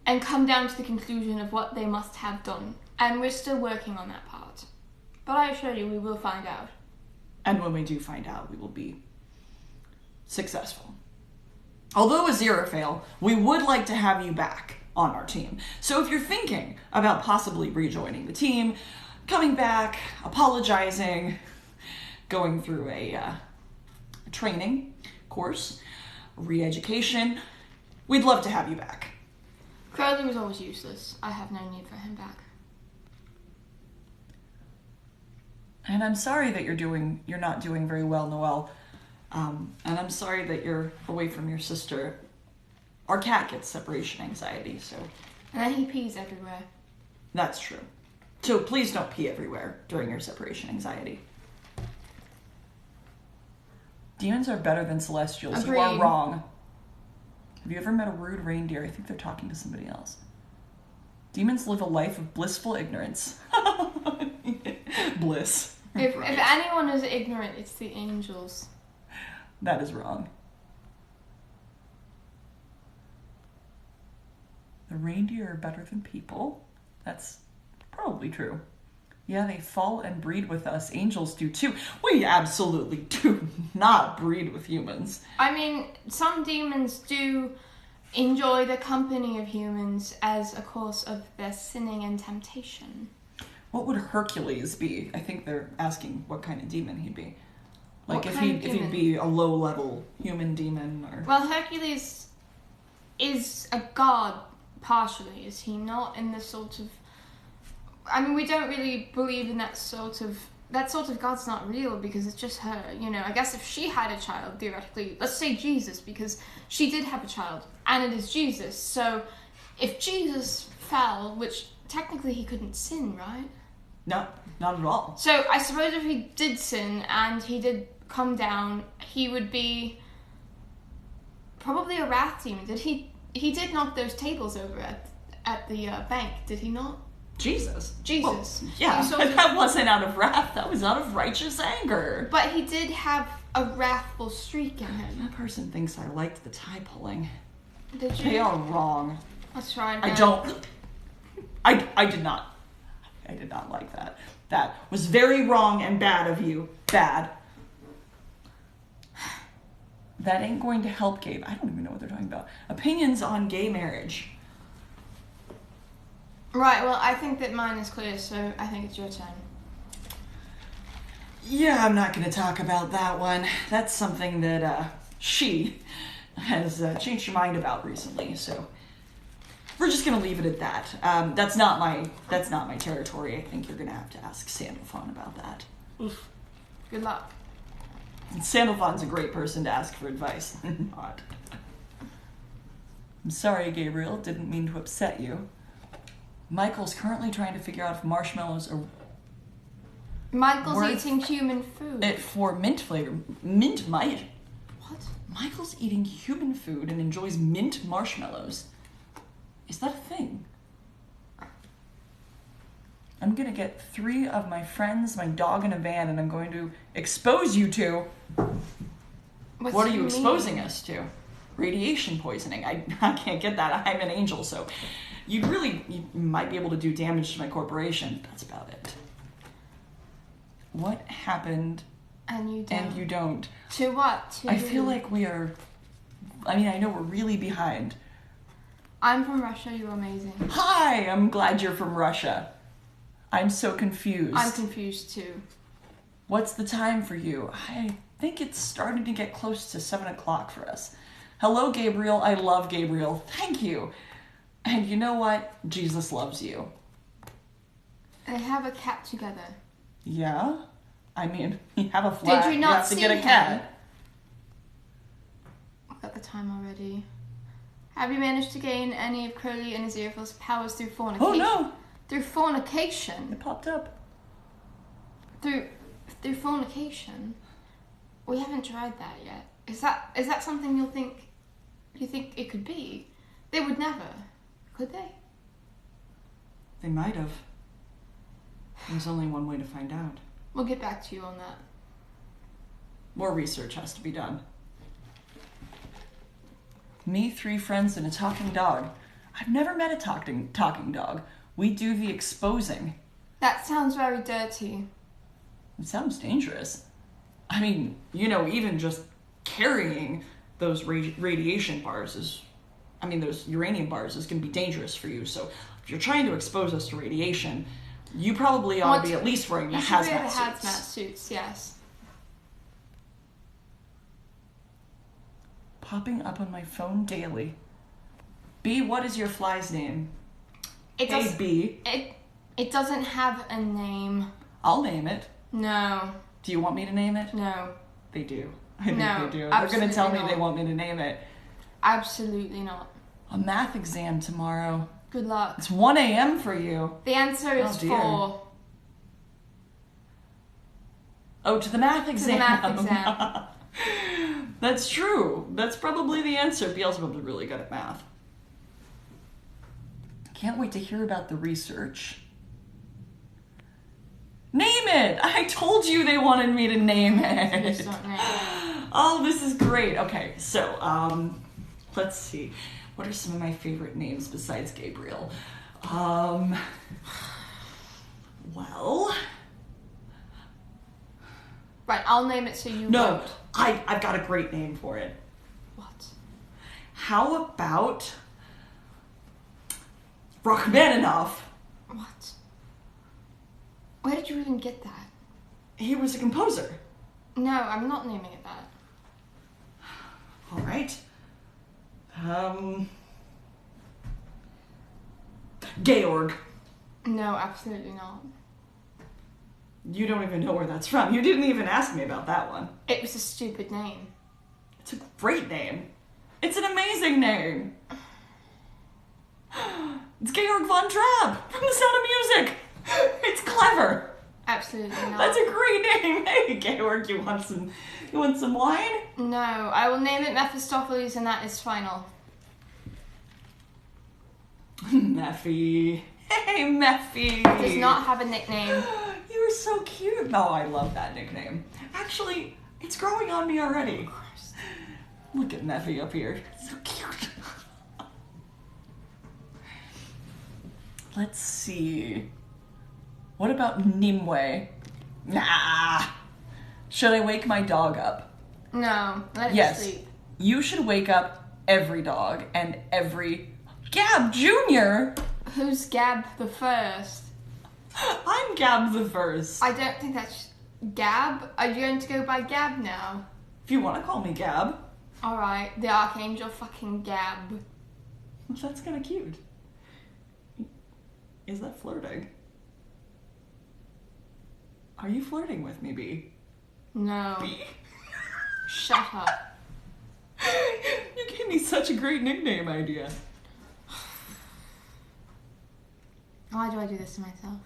and come down to the conclusion of what they must have done. And we're still working on that part. But I assure you, we will find out. And when we do find out, we will be successful. Although a 0 fail, we would like to have you back on our team. So if you're thinking about possibly rejoining the team, coming back, apologizing, going through a training course, re-education, we'd love to have you back. Crowley was always useless. I have no need for him back. And I'm sorry that you're not doing very well, Noelle. And I'm sorry that you're away from your sister. Our cat gets separation anxiety, so... And then he pees everywhere. That's true. So please don't pee everywhere during your separation anxiety. Demons are better than celestials. Agreed. You are wrong. Have you ever met a rude reindeer? I think they're talking to somebody else. Demons live a life of blissful ignorance. Bliss. If Right. anyone is ignorant, it's the angels. That is wrong. The reindeer are better than people. That's probably true. Yeah, they fall and breed with us. Angels do too. We absolutely do not breed with humans. I mean, some demons do enjoy the company of humans as a course of their sinning and temptation. What would Hercules be? I think they're asking what kind of demon he'd be. Like What if kind of he'd demon? be a low-level human demon or... Well, Hercules is a god, partially, is he not? In the sort of... I mean, we don't really believe in that sort of god's not real because it's just her, you know. I guess if she had a child, theoretically, let's say Jesus, because she did have a child, and it is Jesus. So if Jesus fell, which technically he couldn't sin, right? No, not at all. So I suppose if he did sin and he did come down, he would be probably a wrath demon. He did knock those tables over at the bank, did he not? Jesus. Jesus. Well, yeah, He sort but of- that wasn't out of wrath. That was out of righteous anger. But he did have a wrathful streak in him. That person thinks I liked the tie pulling. Did you? They are wrong. Let's try it I again. don't. I did not. I did not like that. That was very wrong and bad of you. Bad. That ain't going to help, Gabe. I don't even know what they're talking about. Opinions on gay marriage. Right, well, I think that mine is clear, so I think it's your turn. Yeah, I'm not going to talk about that one. That's something that she has changed her mind about recently. So we're just going to leave it at that. That's not my territory. I think you're going to have to ask Sandalphon about that. Oof. Good luck. And Sandalphon's a great person to ask for advice. Not. I'm sorry, Gabriel. Didn't mean to upset you. Michael's currently trying to figure out if marshmallows are Michael's Worth eating human food. it for mint flavor. Mint might. What? Michael's eating human food and enjoys mint marshmallows. Is that a thing? I'm gonna get 3 of my friends, my dog, and a van, and I'm going to expose you to. What are you exposing us to? Radiation poisoning. I can't get that. I'm an angel, so you might be able to do damage to my corporation. That's about it. What happened? And you don't. And you don't. To what? To I feel like we are. I mean, I know we're really behind. I'm from Russia, you're amazing. Hi, I'm glad you're from Russia. I'm so confused. I'm confused too. What's the time for you? I think it's starting to get close to 7 o'clock for us. Hello, Gabriel. I love Gabriel. Thank you. And you know what? Jesus loves you. They have a cat together. Yeah? I mean, you have a flat. Did you not have to see get a him? cat. I've got the time already. Have you managed to gain any of Crowley and Aziraphale's powers through fornication? Oh no! Through fornication? It popped up. Through fornication? We haven't tried that yet. Is that something you think it could be? They would never. Could they? They might have. There's only one way to find out. We'll get back to you on that. More research has to be done. Me, 3 friends, and a talking dog. I've never met a talking dog. We do the exposing. That sounds very dirty. It sounds dangerous. I mean, even just carrying those radiation bars those uranium bars is going to be dangerous for you. So if you're trying to expose us to radiation, you probably ought to be at least wearing the hazmat suits. Hazmat suits, yes. Popping up on my phone daily. B, what is your fly's name? B. It doesn't have a name. I'll name it. No. Do you want me to name it? No. They do. I think no, they do. They're going to tell me not. they want me to name it. Absolutely not. A math exam tomorrow. Good luck. It's 1 a.m. for you. The answer is 4. Oh, to the math exam. To the math exam. That's true. That's probably the answer. Beelzebub is really good at math. Can't wait to hear about the research. Name it! I told you they wanted me to name it. Just don't name it. Oh, this is great. Okay, so, let's see. What are some of my favorite names besides Gabriel? Well... Right, I'll name it so you No, won't. I've got a great name for it. What? How about... Rachmaninoff? What? Where did you even get that? He was a composer. No, I'm not naming it that. All right. Georg. No, absolutely not. You don't even know where that's from. You didn't even ask me about that one. It was a stupid name. It's a great name. It's an amazing name. It's Georg von Trapp from The Sound of Music. It's clever. Absolutely not. That's a great name. Hey, Georg, you want some wine? No, I will name it Mephistopheles, and that is final. Mephi. Hey, Mephi. It does not have a nickname. You're so cute. Oh, I love that nickname. Actually, it's growing on me already. Look at Mephi up here. So cute. Let's see. What about Nimue? Nah. Should I wake my dog up? No, let it sleep. You should wake up every dog and every... Gab Jr.! Who's Gab the First? I'm Gab the First. I don't think that's... Gab? Are you going to go by Gab now? If you want to call me Gab. Alright, the Archangel fucking Gab. That's kind of cute. Is that flirting? Are you flirting with me, B? No. B? Shut up. You gave me such a great nickname idea. Why do I do this to myself?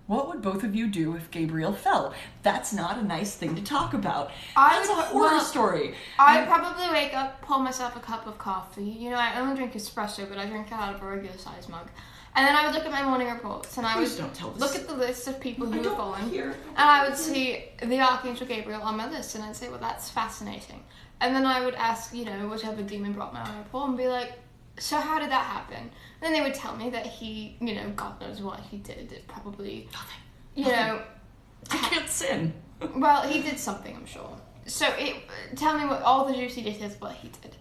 What would both of you do if Gabriel fell? That's not a nice thing to talk about. That's a horror story. I'd probably wake up, pour myself a cup of coffee. You know, I only drink espresso, but I drink it out of a regular size mug. And then I would look at my morning reports, and I would look at the list of people who were fallen, and I would see the Archangel Gabriel on my list, and I'd say, well, that's fascinating. And then I would ask, whichever demon brought my report, and be like, so how did that happen? And then they would tell me that he, God knows what he did. It probably, I can't sin. Well, he did something, I'm sure. So tell me what all the juicy details of what he did.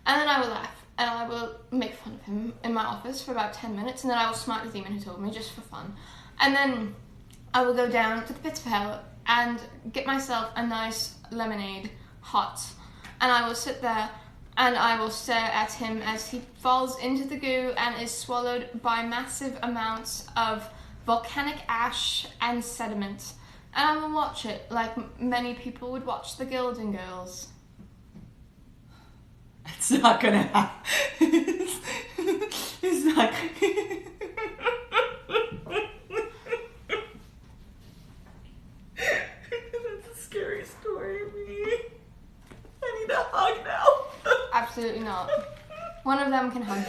And then I will laugh, and I will make fun of him in my office for about 10 minutes, and then I will smite the demon who told me, just for fun. And then I will go down to the pits of hell and get myself a nice lemonade, hot, and I will sit there and I will stare at him as he falls into the goo and is swallowed by massive amounts of volcanic ash and sediment. And I will watch it like many people would watch the Gilding Girls. It's not gonna happen. It's not. That's a scary story, me. I need a hug now. Absolutely not. One of them can hug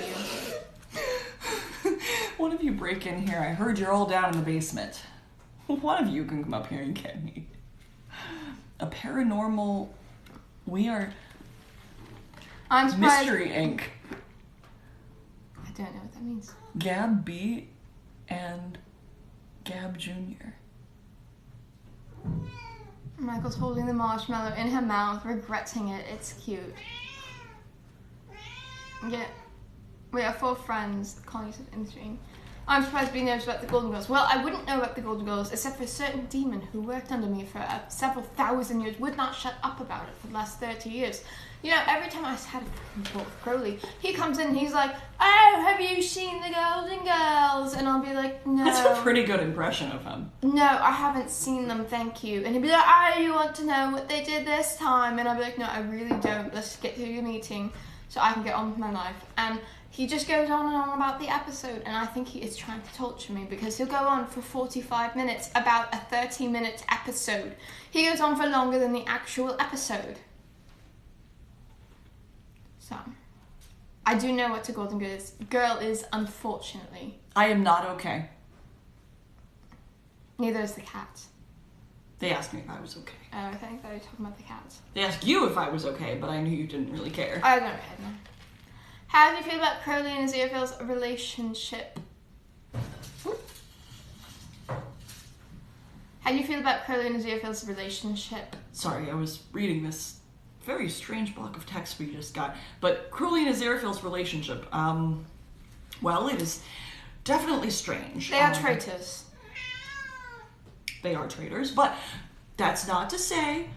you. One of you break in here. I heard you're all down in the basement. One of you can come up here and get me. A paranormal... We are... I'm surprised... Mystery Inc. don't know what that means. Gab B and Gab Jr. Michael's holding the marshmallow in her mouth, regretting it. It's cute. Yeah. We are 4 friends. Connie's interesting. I'm surprised B knows about the Golden Girls. Well, I wouldn't know about the Golden Girls except for a certain demon who worked under me for several thousand years, would not shut up about it for the last 30 years. You know, every time I had a talk with Crowley, he comes in and he's like, oh, have you seen the Golden Girls? And I'll be like, no. That's a pretty good impression of him. No, I haven't seen them, thank you. And he'd be like, oh, you want to know what they did this time? And I'll be like, no, I really don't. Let's get through your meeting so I can get on with my life. And he just goes on and on about the episode, and I think he is trying to torture me because he'll go on for 45 minutes about a 30-minute episode. He goes on for longer than the actual episode. So, I do know what a Golden Girl is, unfortunately. I am not okay. Neither is the cat. They asked me if I was okay. I think they were talking about the cat. They asked you if I was okay, but I knew you didn't really care. I don't really know. How do you feel about Crowley and Aziraphale's relationship? How do you feel about Crowley and Aziraphale's relationship? Sorry, I was reading this very strange block of text we just got. But Crowley and Aziraphale's relationship, well, it is definitely strange. They are traitors. They are traitors, but that's not to say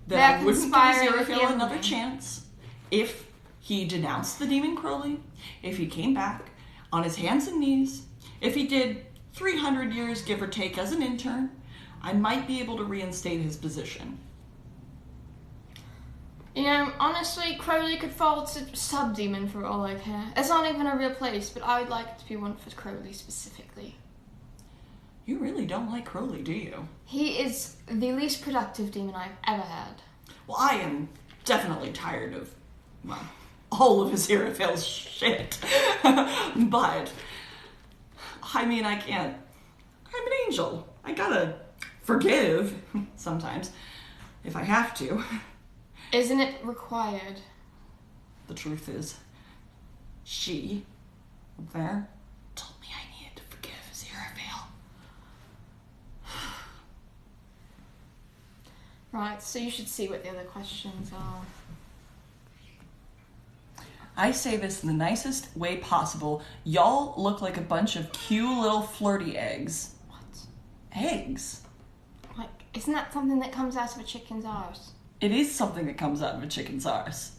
that I wouldn't give Aziraphale another chance if he denounced the demon Crowley, if he came back on his hands and knees, if he did 300 years, give or take, as an intern, I might be able to reinstate his position. You know, honestly, Crowley could fall to Sub-Demon for all I care. It's not even a real place, but I would like it to be one for Crowley specifically. You really don't like Crowley, do you? He is the least productive demon I've ever had. Well, I am definitely tired of, well, all of Aziraphale's shit. But, I mean, I can't. I'm an angel. I gotta forgive sometimes, if I have to. Isn't it required? The truth is, she, up there, told me I needed to forgive Aziraphale. Right, so you should see what the other questions are. I say this in the nicest way possible. Y'all look like a bunch of cute little flirty eggs. What? Eggs? Like, isn't that something that comes out of a chicken's arse? It is something that comes out of a chicken's arse.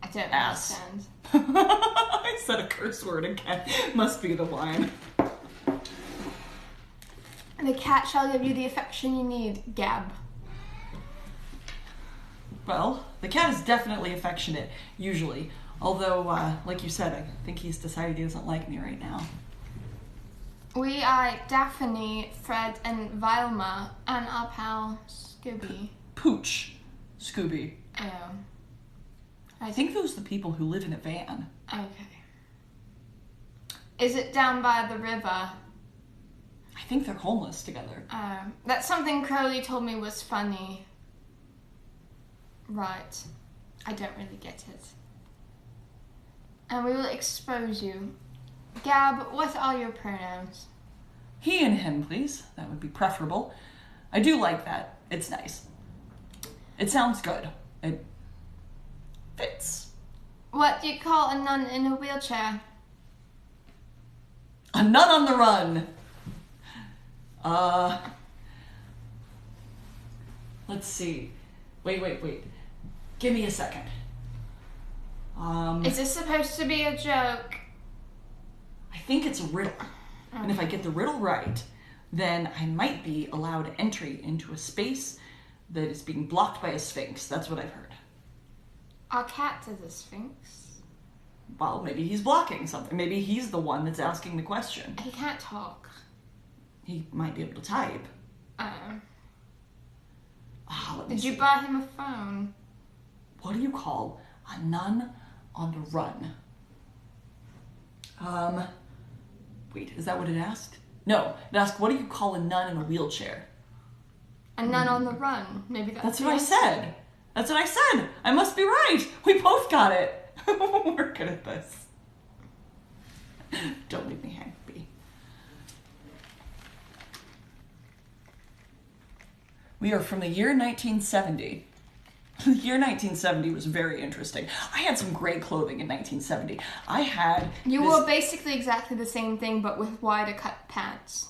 I don't Ass. understand. I said a curse word again. Must be the wine. The cat shall give you the affection you need, Gab. Well, the cat is definitely affectionate, usually. Although, like you said, I think he's decided he doesn't like me right now. We are Daphne, Fred, and Vilma, and our pal, Scooby. Pooch. Scooby. Oh. I think those are the people who live in a van. Okay. Is it down by the river? I think they're homeless together. That's something Crowley told me was funny. Right. I don't really get it. And we will expose you. Gab, what are your pronouns? He and him, please. That would be preferable. I do like that. It's nice. It sounds good. It fits. What do you call a nun in a wheelchair? A nun on the run. Let's see. Wait. Give me a second. Is this supposed to be a joke? I think it's a riddle. And if I get the riddle right, then I might be allowed entry into a space that is being blocked by a sphinx. That's what I've heard. Our cat is a sphinx. Well, maybe he's blocking something. Maybe he's the one that's asking the question. He can't talk. He might be able to type. Did you buy him a phone? What do you call a nun on the run? Wait, is that what it asked? No, it asked, what do you call a nun in a wheelchair? A nun on the run. Maybe that's what I said. That's what I said. I must be right. We both got it. We're good at this. Don't leave me hanging, B. We are from the year 1970. The year 1970 was very interesting. I had some great clothing in 1970. You wore basically exactly the same thing, but with wider cut pants.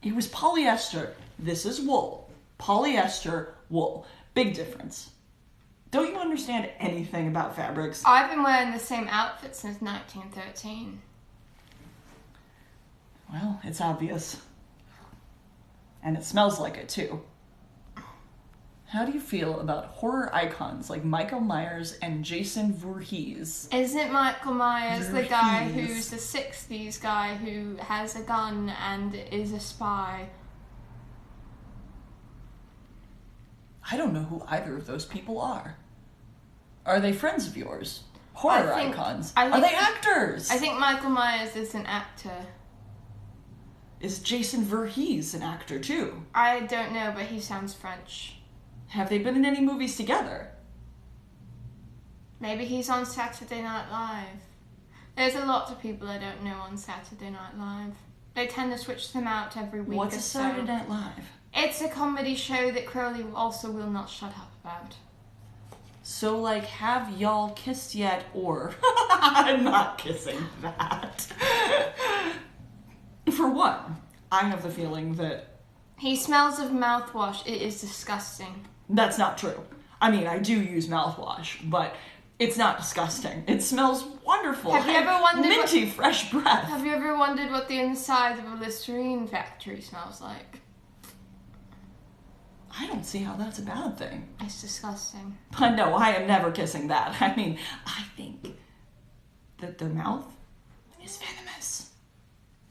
It was polyester. This is wool. Polyester, wool. Big difference. Don't you understand anything about fabrics? I've been wearing the same outfit since 1913. Well, it's obvious. And it smells like it, too. How do you feel about horror icons like Michael Myers and Jason Voorhees? Isn't Michael Myers the guy who's the 60s guy who has a gun and is a spy? I don't know who either of those people are. Are they friends of yours? Horror icons? Are they actors? I think Michael Myers is an actor. Is Jason Voorhees an actor too? I don't know, but he sounds French. Have they been in any movies together? Maybe he's on Saturday Night Live. There's a lot of people I don't know on Saturday Night Live. They tend to switch them out every week. What's a Saturday Night Live? It's a comedy show that Crowley also will not shut up about. So, like, have y'all kissed yet, or... I'm not kissing that. For one, I have the feeling that... He smells of mouthwash. It is disgusting. That's not true. I mean, I do use mouthwash, but it's not disgusting. It smells wonderful. Have you ever wondered minty, fresh breath. Have you ever wondered what the inside of a Listerine factory smells like? I don't see how that's a bad thing. It's disgusting. But no, I am never kissing that. I mean, I think that the mouth is venomous.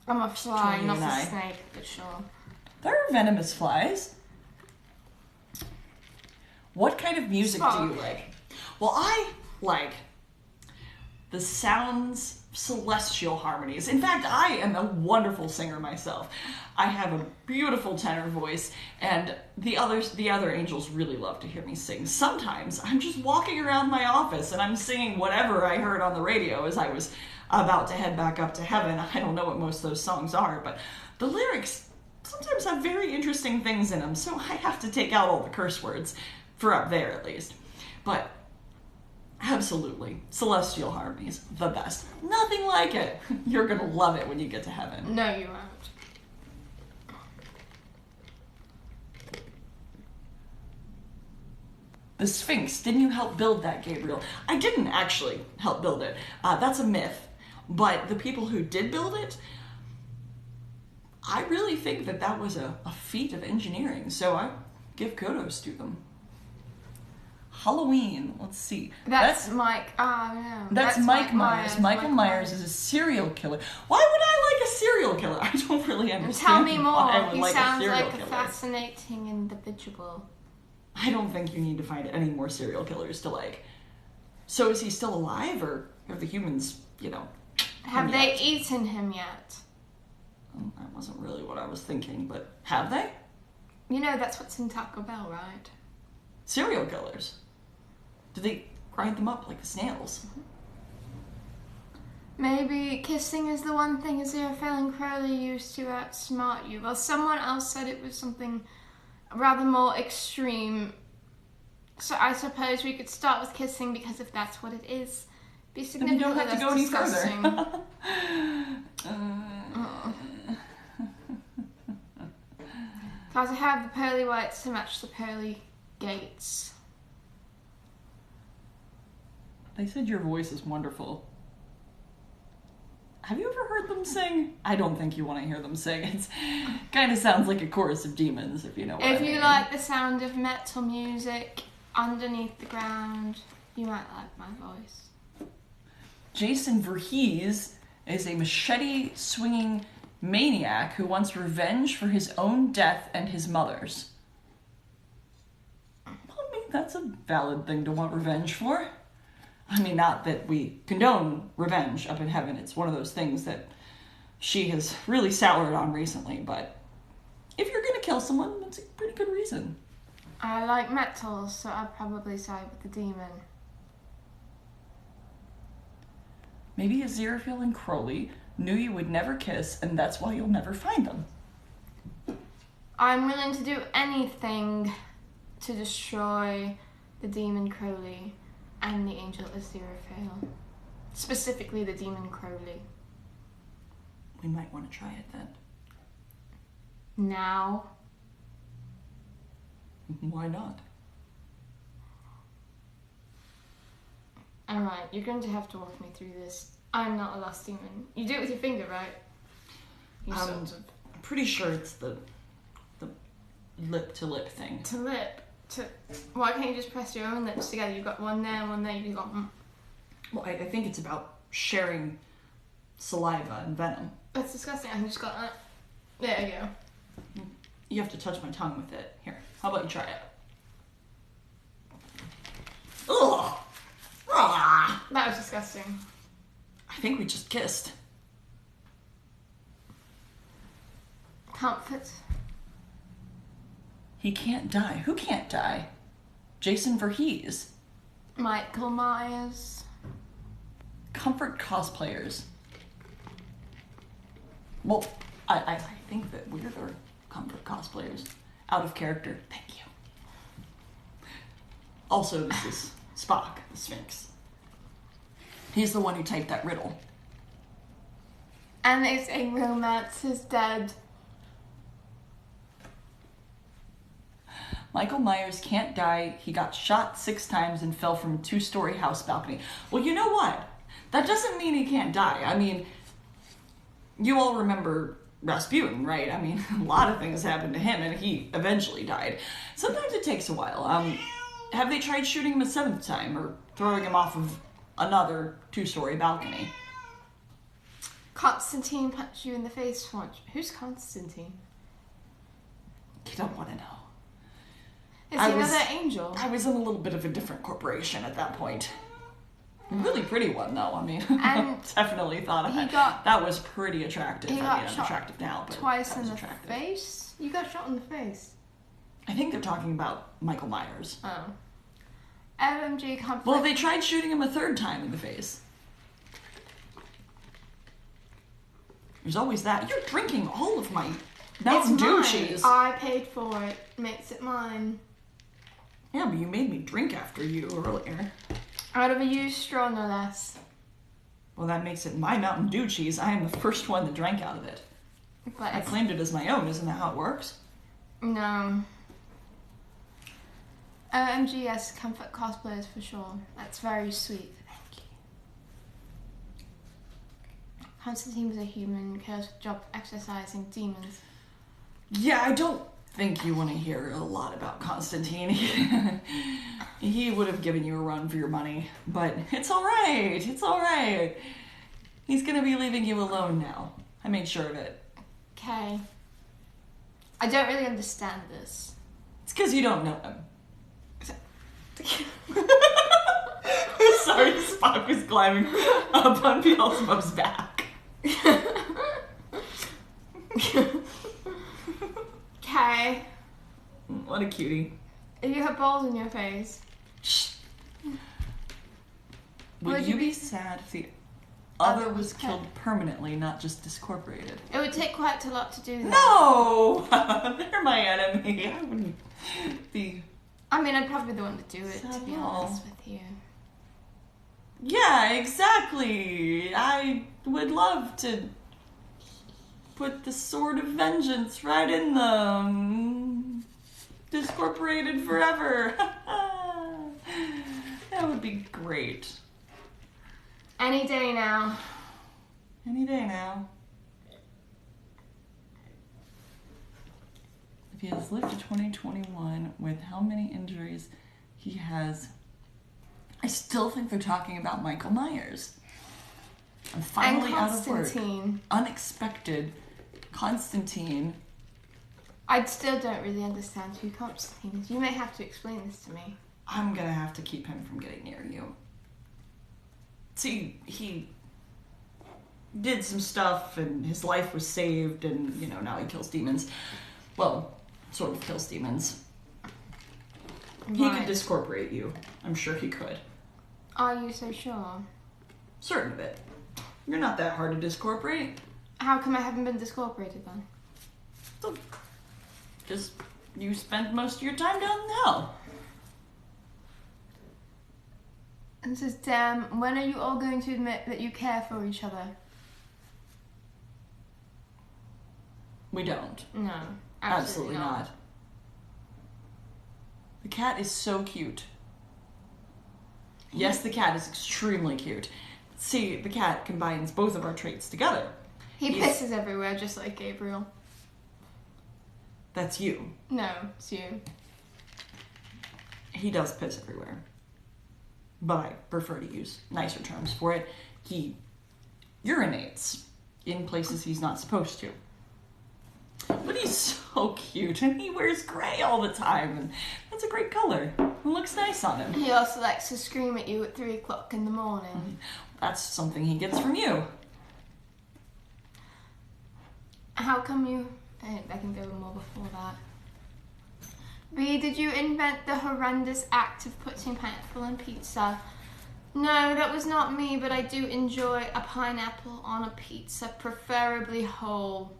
I'm a fly, not a snake, but sure. There are venomous flies. What kind of music do you like? Well, I like the sounds, celestial harmonies. In fact, I am a wonderful singer myself. I have a beautiful tenor voice, and the other angels really love to hear me sing. Sometimes I'm just walking around my office and I'm singing whatever I heard on the radio as I was about to head back up to heaven. I don't know what most of those songs are, but the lyrics sometimes have very interesting things in them, so I have to take out all the curse words, for up there at least. But absolutely, celestial harmonies, the best. Nothing like it. You're gonna love it when you get to heaven. No, you won't. The Sphinx, didn't you help build that, Gabriel? I didn't actually help build it. That's a myth. But the people who did build it, I really think that that was a feat of engineering, so I give kudos to them. Halloween, let's see. That's Mike. No. That's Mike Myers. Michael Myers is a serial killer. Why would I like a serial killer? I don't really understand. Tell me more. Why I would He like sounds a serial like a killer. fascinating individual. I don't think you need to find any more serial killers to like. So is he still alive, or have the humans, Have they eaten him yet? Well, that wasn't really what I was thinking, but have they? That's what's in Taco Bell, right? Serial killers. Do they grind them up like the snails? Maybe kissing is the one thing Aziraphale and Crowley used to outsmart you. Well, someone else said it was something rather more extreme. So I suppose we could start with kissing, because if that's what it is, be significantly then you don't have to go any disgusting. Because I have the pearly whites to match the pearly gates. They said your voice is wonderful. Have you ever heard them sing? I don't think you want to hear them sing. It kind of sounds like a chorus of demons, if you know what I mean. If you like the sound of metal music underneath the ground, you might like my voice. Jason Voorhees is a machete-swinging maniac who wants revenge for his own death and his mother's. I mean, that's a valid thing to want revenge for. I mean, not that we condone revenge up in heaven. It's one of those things that she has really soured on recently, but if you're going to kill someone, that's a pretty good reason. I like metal, so I'd probably side with the demon. Maybe Aziraphale and Crowley Knew you would never kiss, and that's why you'll never find them. I'm willing to do anything to destroy the demon Crowley and the angel Aziraphale. Specifically the demon Crowley. We might want to try it then. Now? Why not? Alright, you're going to have to walk me through this. I'm not a lost demon. You do it with your finger, right? You sort of. I'm pretty sure it's the lip-to-lip thing. To lip? Why can't you just press your own lips together? You've got one there and one there, you've got... Well, I think it's about sharing saliva and venom. That's disgusting. I can just got that. There you go. You have to touch my tongue with it. Here, how about you try it? Ugh! Ah! That was disgusting. I think we just kissed. Comfort. He can't die. Who can't die? Jason Voorhees. Michael Myers. Comfort cosplayers. Well, I think that we're the comfort cosplayers. Out of character. Thank you. Also, this is Spock, the Sphinx. He's the one who typed that riddle. And they say romance is dead. Michael Myers can't die. He got shot 6 times and fell from a 2-story house balcony. Well, you know what? That doesn't mean he can't die. I mean, you all remember Rasputin, right? I mean, a lot of things happened to him and he eventually died. Sometimes it takes a while. Have they tried shooting him a 7th time or throwing him off of another 2-story balcony? Constantine punched you in the face once. Who's Constantine? You don't want to know. Is he another angel? I was in a little bit of a different corporation at that point. Really pretty one, though. I mean, And definitely thought that was pretty attractive. He I got mean, I'm shot attractive now, but twice in the face? You got shot in the face? I think they're talking about Michael Myers. Oh. LMG conflict. Well, they tried shooting him a 3rd time in the face. There's always that. You're drinking all of my Mountain Dew cheese. I paid for it. Makes it mine. Yeah, but you made me drink after you earlier. Out of a used straw, no less. Well, that makes it my Mountain Dew cheese. I am the first one that drank out of it. But I claimed it as my own. Isn't that how it works? No. OMG, yes, comfort cosplayers for sure. That's very sweet. Thank you. Constantine was a human, cursed with job exercising demons. Yeah, I don't think you want to hear a lot about Constantine. He would have given you a run for your money, but it's alright, it's alright. He's gonna be leaving you alone now. I made sure of it. Okay. I don't really understand this. It's because you don't know him. Sorry, Spock was climbing up on Beelzebub's back. Okay. What a cutie. If you have balls in your face. Shh. Would you be sad if the other was killed permanently, not just discorporated? It would take quite a lot to do that. No! They're my enemy. I wouldn't be... I mean, I'd probably be the one to do it, to be Sad honest with you. Yeah, exactly. I would love to put the sword of vengeance right in them. Discorporated forever. That would be great. Any day now. Any day now. If he has lived to 2021 with how many injuries he has, I still think they're talking about Michael Myers. I'm finally out of work. Unexpected. Constantine. I still don't really understand who Constantine is. You may have to explain this to me. I'm gonna have to keep him from getting near you. See, he did some stuff and his life was saved and, you know, now he kills demons. Well, sort of kills demons. Right. He could discorporate you. I'm sure he could. Are you so sure? Certain of it. You're not that hard to discorporate. How come I haven't been discorporated then? Because you spent most of your time down in hell. And says, damn, when are you all going to admit that you care for each other? We don't. No, Absolutely not. The cat is so cute. Yes, the cat is extremely cute. See, the cat combines both of our traits together. He pisses everywhere, just like Gabriel. That's you. No, it's you. He does piss everywhere. But I prefer to use nicer terms for it. He urinates in places he's not supposed to. But he's so cute, and he wears gray all the time, and that's a great color. It looks nice on him. He also likes to scream at you at 3 o'clock in the morning. That's something he gets from you. How come you... I can go more before that. B, did you invent the horrendous act of putting pineapple on pizza? No, that was not me, but I do enjoy a pineapple on a pizza, preferably whole.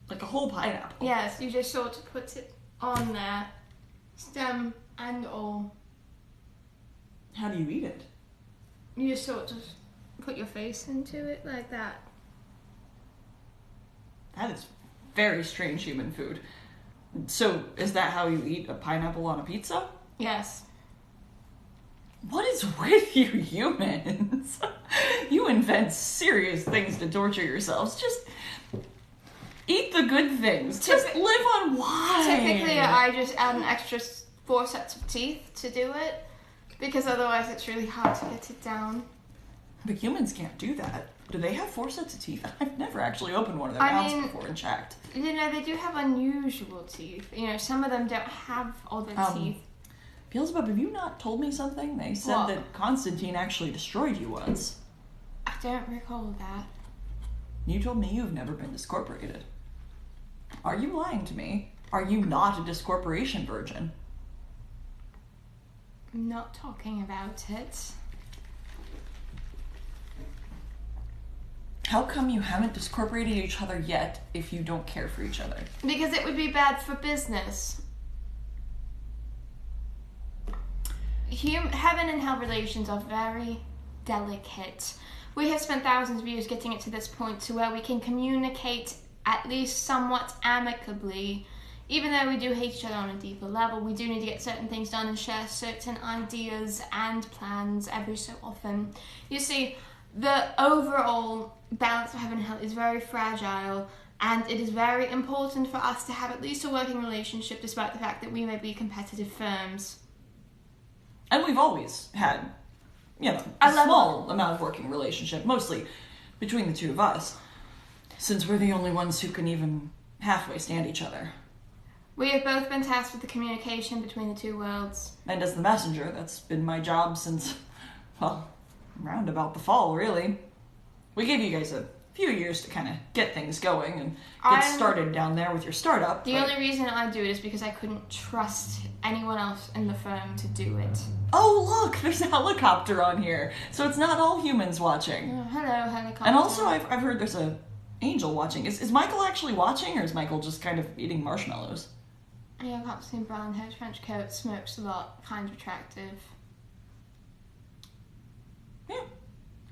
Like a whole pineapple? Yes, you just sort of put it on there, stem and all. How do you eat it? You just sort of put your face into it like that. That is very strange human food. So, is that how you eat a pineapple on a pizza? Yes. What is with you humans? You invent serious things to torture yourselves. Just eat the good things. Just live on wine. Typically, I just add an extra 4 sets of teeth to do it, because otherwise it's really hard to get it down. But humans can't do that. Do they have 4 sets of teeth? I've never actually opened one of their mouths before and checked. You know, they do have unusual teeth. You know, some of them don't have all their teeth. Beelzebub, have you not told me something? They said What? that Constantine actually destroyed you once. I don't recall that. You told me you've never been discorporated. Are you lying to me? Are you not a discorporation virgin? I'm not talking about it. How come you haven't discorporated each other yet if you don't care for each other? Because it would be bad for business. Heaven and hell relations are very delicate. We have spent thousands of years getting it to this point to where we can communicate at least somewhat amicably. Even though we do hate each other on a deeper level, we do need to get certain things done and share certain ideas and plans every so often. You see, the overall balance of heaven and hell is very fragile, and it is very important for us to have at least a working relationship, despite the fact that we may be competitive firms. And we've always had, a small amount of working relationship, mostly between the two of us, since we're the only ones who can even halfway stand each other. We have both been tasked with the communication between the two worlds. And as the messenger, that's been my job since, well, round about the fall, really. We gave you guys a few years to kind of get things going and get started down there with your startup. The only reason I do it is because I couldn't trust anyone else in the firm to do it. Oh, look, there's a helicopter on here. So it's not all humans watching. Oh, hello, helicopter. And also, I've heard there's a angel watching. Is Michael actually watching, or is Michael just kind of eating marshmallows? Yeah, I've seen brown hair, trench coat, smokes a lot, kind of attractive. Yeah,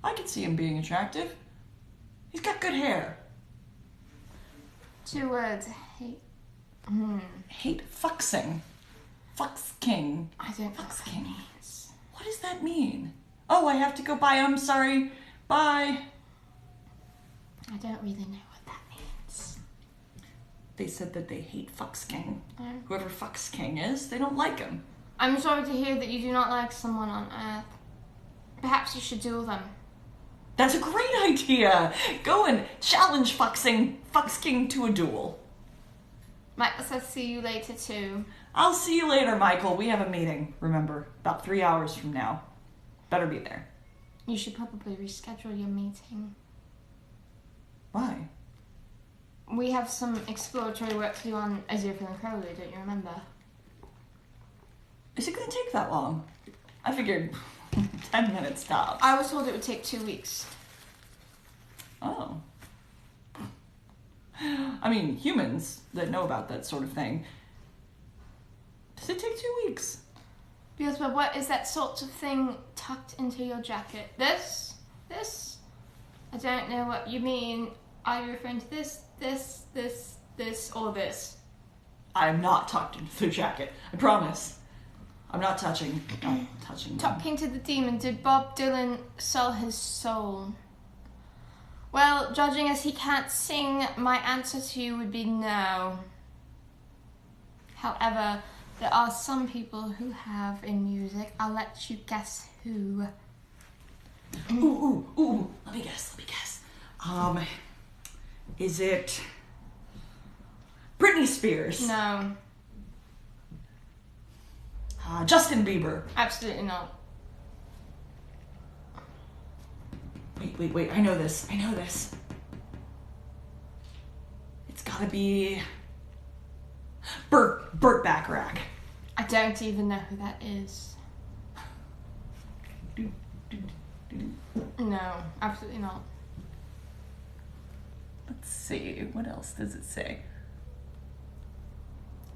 I could see him being attractive. He's got good hair. 2 words, hate. Hate fucksing. Fucksking. I don't know what that Fucksking. means. What does that mean? Oh, I have to go. Bye, I'm sorry. Bye. I don't really know what that means. They said that they hate fucksking. Oh. Whoever fucksking is, they don't like him. I'm sorry to hear that you do not like someone on Earth. Perhaps you should duel them. That's a great idea. Go and challenge fucksking to a duel. Michael says see you later too. I'll see you later, Michael. We have a meeting, remember, about 3 hours from now. Better be there. You should probably reschedule your meeting. Why? We have some exploratory work to do on Aziraphale and Crowley, don't you remember? Is it going to take that long? I figured 10 minutes tops. I was told it would take 2 weeks. Oh. I mean, humans that know about that sort of thing. Does it take 2 weeks? Beelzebub, what is that sort of thing tucked into your jacket? This? I don't know what you mean. Are you referring to this, or this? I'm not tucked into the jacket. I promise. I'm not touching. Them. Talking to the demon, did Bob Dylan sell his soul? Well, judging as he can't sing, my answer to you would be no. However, there are some people who have in music. I'll let you guess who. Ooh. Let me guess. Is it Britney Spears? No. Justin Bieber? Absolutely not. Wait. I know this. It's gotta be Burt Bacharach. I don't even know who that is. No, absolutely not. Let's see. What else does it say?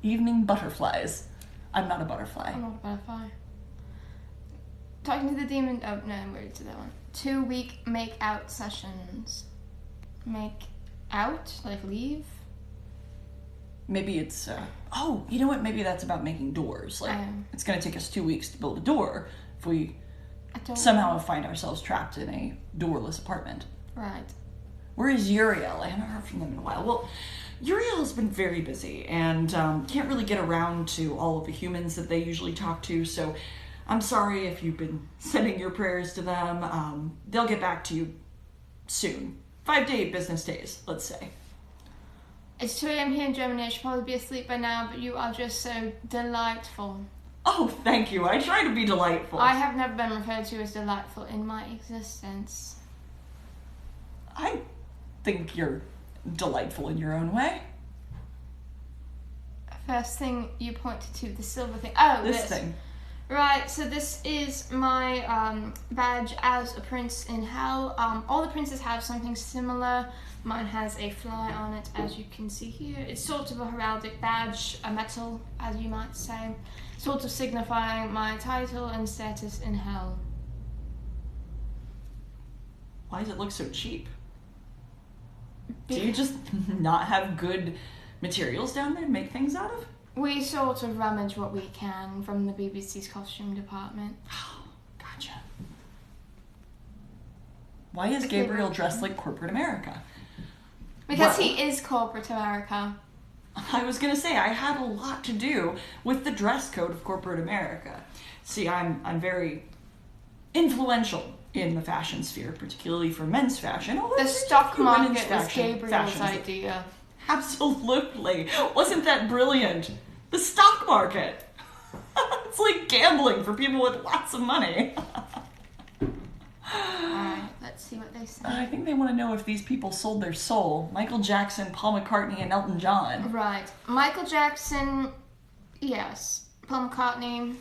Evening butterflies. I'm not a butterfly. I'm not a butterfly. Talking to the demon. Oh, no, I'm ready to that one. 2-week make-out sessions. Make out? Like leave? Maybe it's, oh, you know what? Maybe that's about making doors. Like, it's going to take us 2 weeks to build a door if we somehow find ourselves trapped in a doorless apartment. Right. Where is Uriel? I haven't heard from them in a while. Well, Uriel has been very busy and can't really get around to all of the humans that they usually talk to, so I'm sorry if you've been sending your prayers to them. They'll get back to you soon. 5 to 8 business days, let's say. It's 2 a.m. here in Germany. I should probably be asleep by now, but you are just so delightful. Oh, thank you. I try to be delightful. I have never been referred to as delightful in my existence. I think you're delightful in your own way. First thing you pointed to, the silver thing. Oh, this thing. Right, so this is my badge as a prince in hell. All the princes have something similar. Mine has a fly on it, as you can see here. It's sort of a heraldic badge, a metal, as you might say, sort of signifying my title and status in hell. Why does it look so cheap? Do you just not have good materials down there to make things out of? We sort of rummage what we can from the BBC's costume department. Oh, gotcha. Why is Gabriel dressed like corporate America? Because he is corporate America. I was going to say, I had a lot to do with the dress code of corporate America. See, I'm very influential in the fashion sphere, particularly for men's fashion. The stock market was Gabriel's idea. Absolutely. Wasn't that brilliant? The stock market. It's like gambling for people with lots of money. Alright, let's see what they say. I think they want to know if these people sold their soul. Michael Jackson, Paul McCartney, and Elton John. Right. Michael Jackson, yes. Paul McCartney.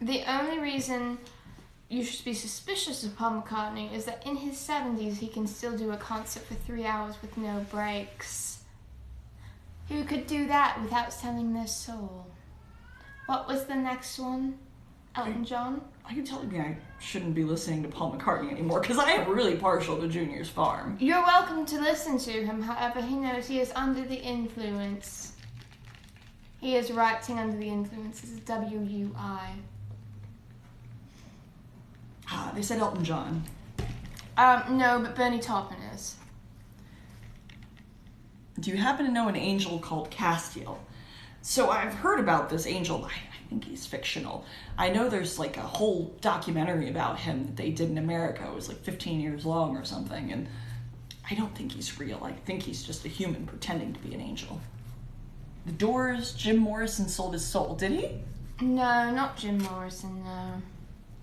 The only reason you should be suspicious of Paul McCartney is that in his 70s he can still do a concert for 3 hours with no breaks. Who could do that without selling their soul? What was the next one? Elton John? Are you telling me I shouldn't be listening to Paul McCartney anymore? Because I am really partial to Junior's Farm. You're welcome to listen to him, however he knows he is under the influence. He is writing under the influence. This is W-U-I. They said Elton John. No, but Bernie Taupin is. Do you happen to know an angel called Castiel? So I've heard about this angel. I think he's fictional. I know there's like a whole documentary about him that they did in America. It was like 15 years long or something, and I don't think he's real. I think he's just a human pretending to be an angel. The Doors, Jim Morrison sold his soul, did he? No, not Jim Morrison, no.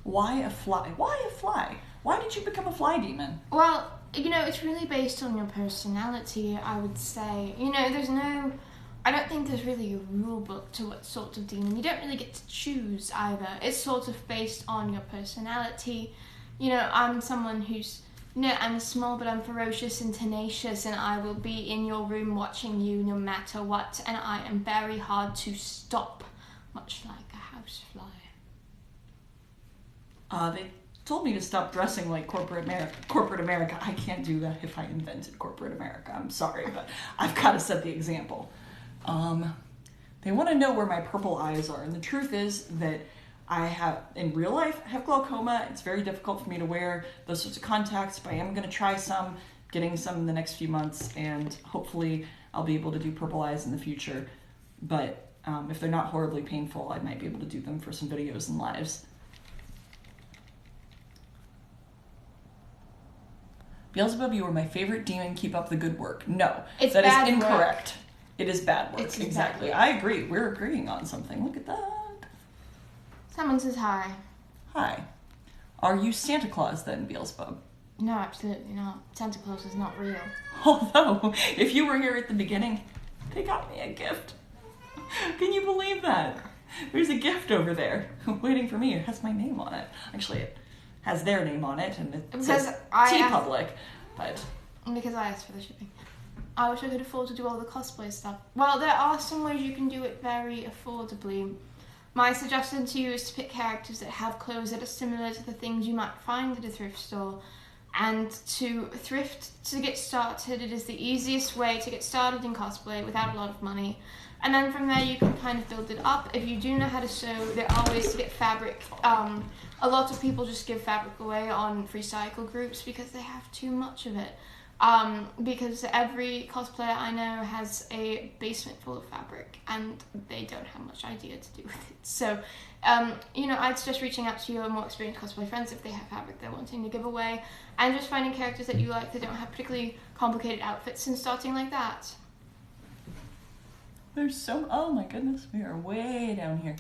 Why a fly? Why a fly? Why did you become a fly demon? Well, you know, it's really based on your personality, I would say. You know, I don't think there's really a rule book to what sort of demon. You don't really get to choose either. It's sort of based on your personality. You know, I'm someone who's No, I'm small, but I'm ferocious and tenacious, and I will be in your room watching you no matter what, and I am very hard to stop, much like a housefly. They told me to stop dressing like corporate America. I can't do that if I invented corporate America. I'm sorry, but I've got to set the example. They want to know where my purple eyes are, and the truth is that I have, in real life, I have glaucoma. It's very difficult for me to wear those sorts of contacts, but I am going to try some, getting some in the next few months, and hopefully I'll be able to do purple eyes in the future. But if they're not horribly painful, I might be able to do them for some videos and lives. Beelzebub, you are my favorite demon. Keep up the good work. No, It's that bad is incorrect. work. It is bad work. It's Exactly. bad work. I agree. We're agreeing on something. Look at that. Someone says hi. Hi. Are you Santa Claus then, Beelzebub? No, absolutely not. Santa Claus is not real. Although, if you were here at the beginning, they got me a gift. Can you believe that? There's a gift over there waiting for me. It has my name on it. Actually, it has their name on it, and it says T-Public. But Because I asked for the shipping. I wish I could afford to do all the cosplay stuff. Well, there are some ways you can do it very affordably. My suggestion to you is to pick characters that have clothes that are similar to the things you might find at a thrift store. And to thrift to get started, it is the easiest way to get started in cosplay without a lot of money. And then from there you can kind of build it up. If you do know how to sew, there are ways to get fabric. A lot of people just give fabric away on free cycle groups because they have too much of it. Because every cosplayer I know has a basement full of fabric and they don't have much idea to do with it. So, I'd suggest reaching out to your more experienced cosplay friends if they have fabric they're wanting to give away, and just finding characters that you like that don't have particularly complicated outfits and starting like that. oh my goodness, we are way down here.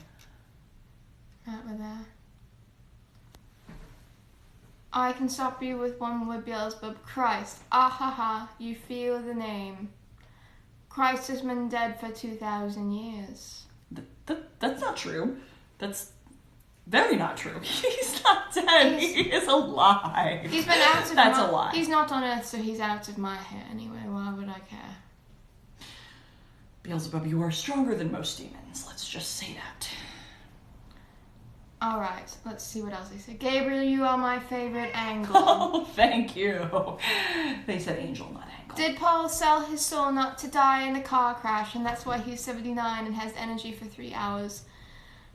Right, we're there. I can stop you with one word, Beelzebub. Christ. Ah ha ha, you feel the name. Christ has been dead for 2,000 years. That's not true. That's very not true. He's not dead. He is alive. He's been out of That's a lie. He's not on Earth, so he's out of my hair anyway. Why would I care? Beelzebub, you are stronger than most demons. Let's just say that. Alright, let's see what else they say. Gabriel, you are my favorite angle. Oh, thank you. They said angel, not angle. Did Paul sell his soul not to die in a car crash, and that's why he's 79 and has energy for 3 hours?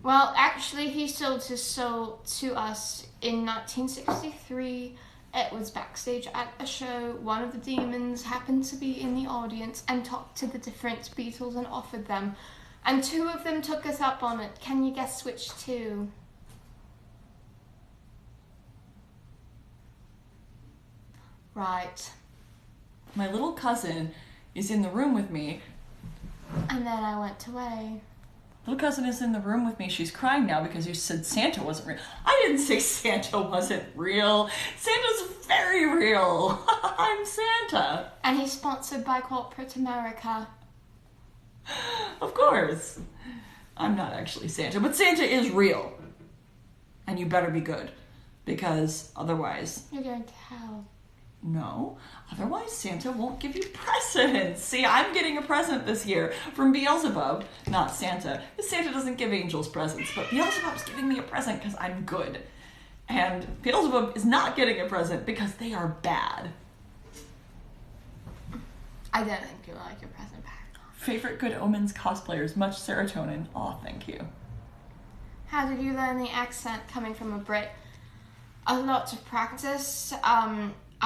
Well, actually, he sold his soul to us in 1963. It was backstage at a show. One of the demons happened to be in the audience and talked to the different Beatles and offered them. And 2 of them took us up on it. Can you guess which 2? Right. My little cousin is in the room with me. And then I went away. Little cousin is in the room with me. She's crying now because you said Santa wasn't real. I didn't say Santa wasn't real. Santa's very real. I'm Santa. And he's sponsored by corporate America. Of course. I'm not actually Santa, but Santa is real. And you better be good, because otherwise... You're going to hell. No, otherwise Santa won't give you presents. See, I'm getting a present this year from Beelzebub, not Santa. Santa doesn't give angels presents, but Beelzebub's giving me a present because I'm good. And Beelzebub is not getting a present because they are bad. I don't think you'll like your present back. Favorite good Omens cosplayers, much serotonin. Aw, thank you. How did you learn the accent coming from a Brit? A lot of practice.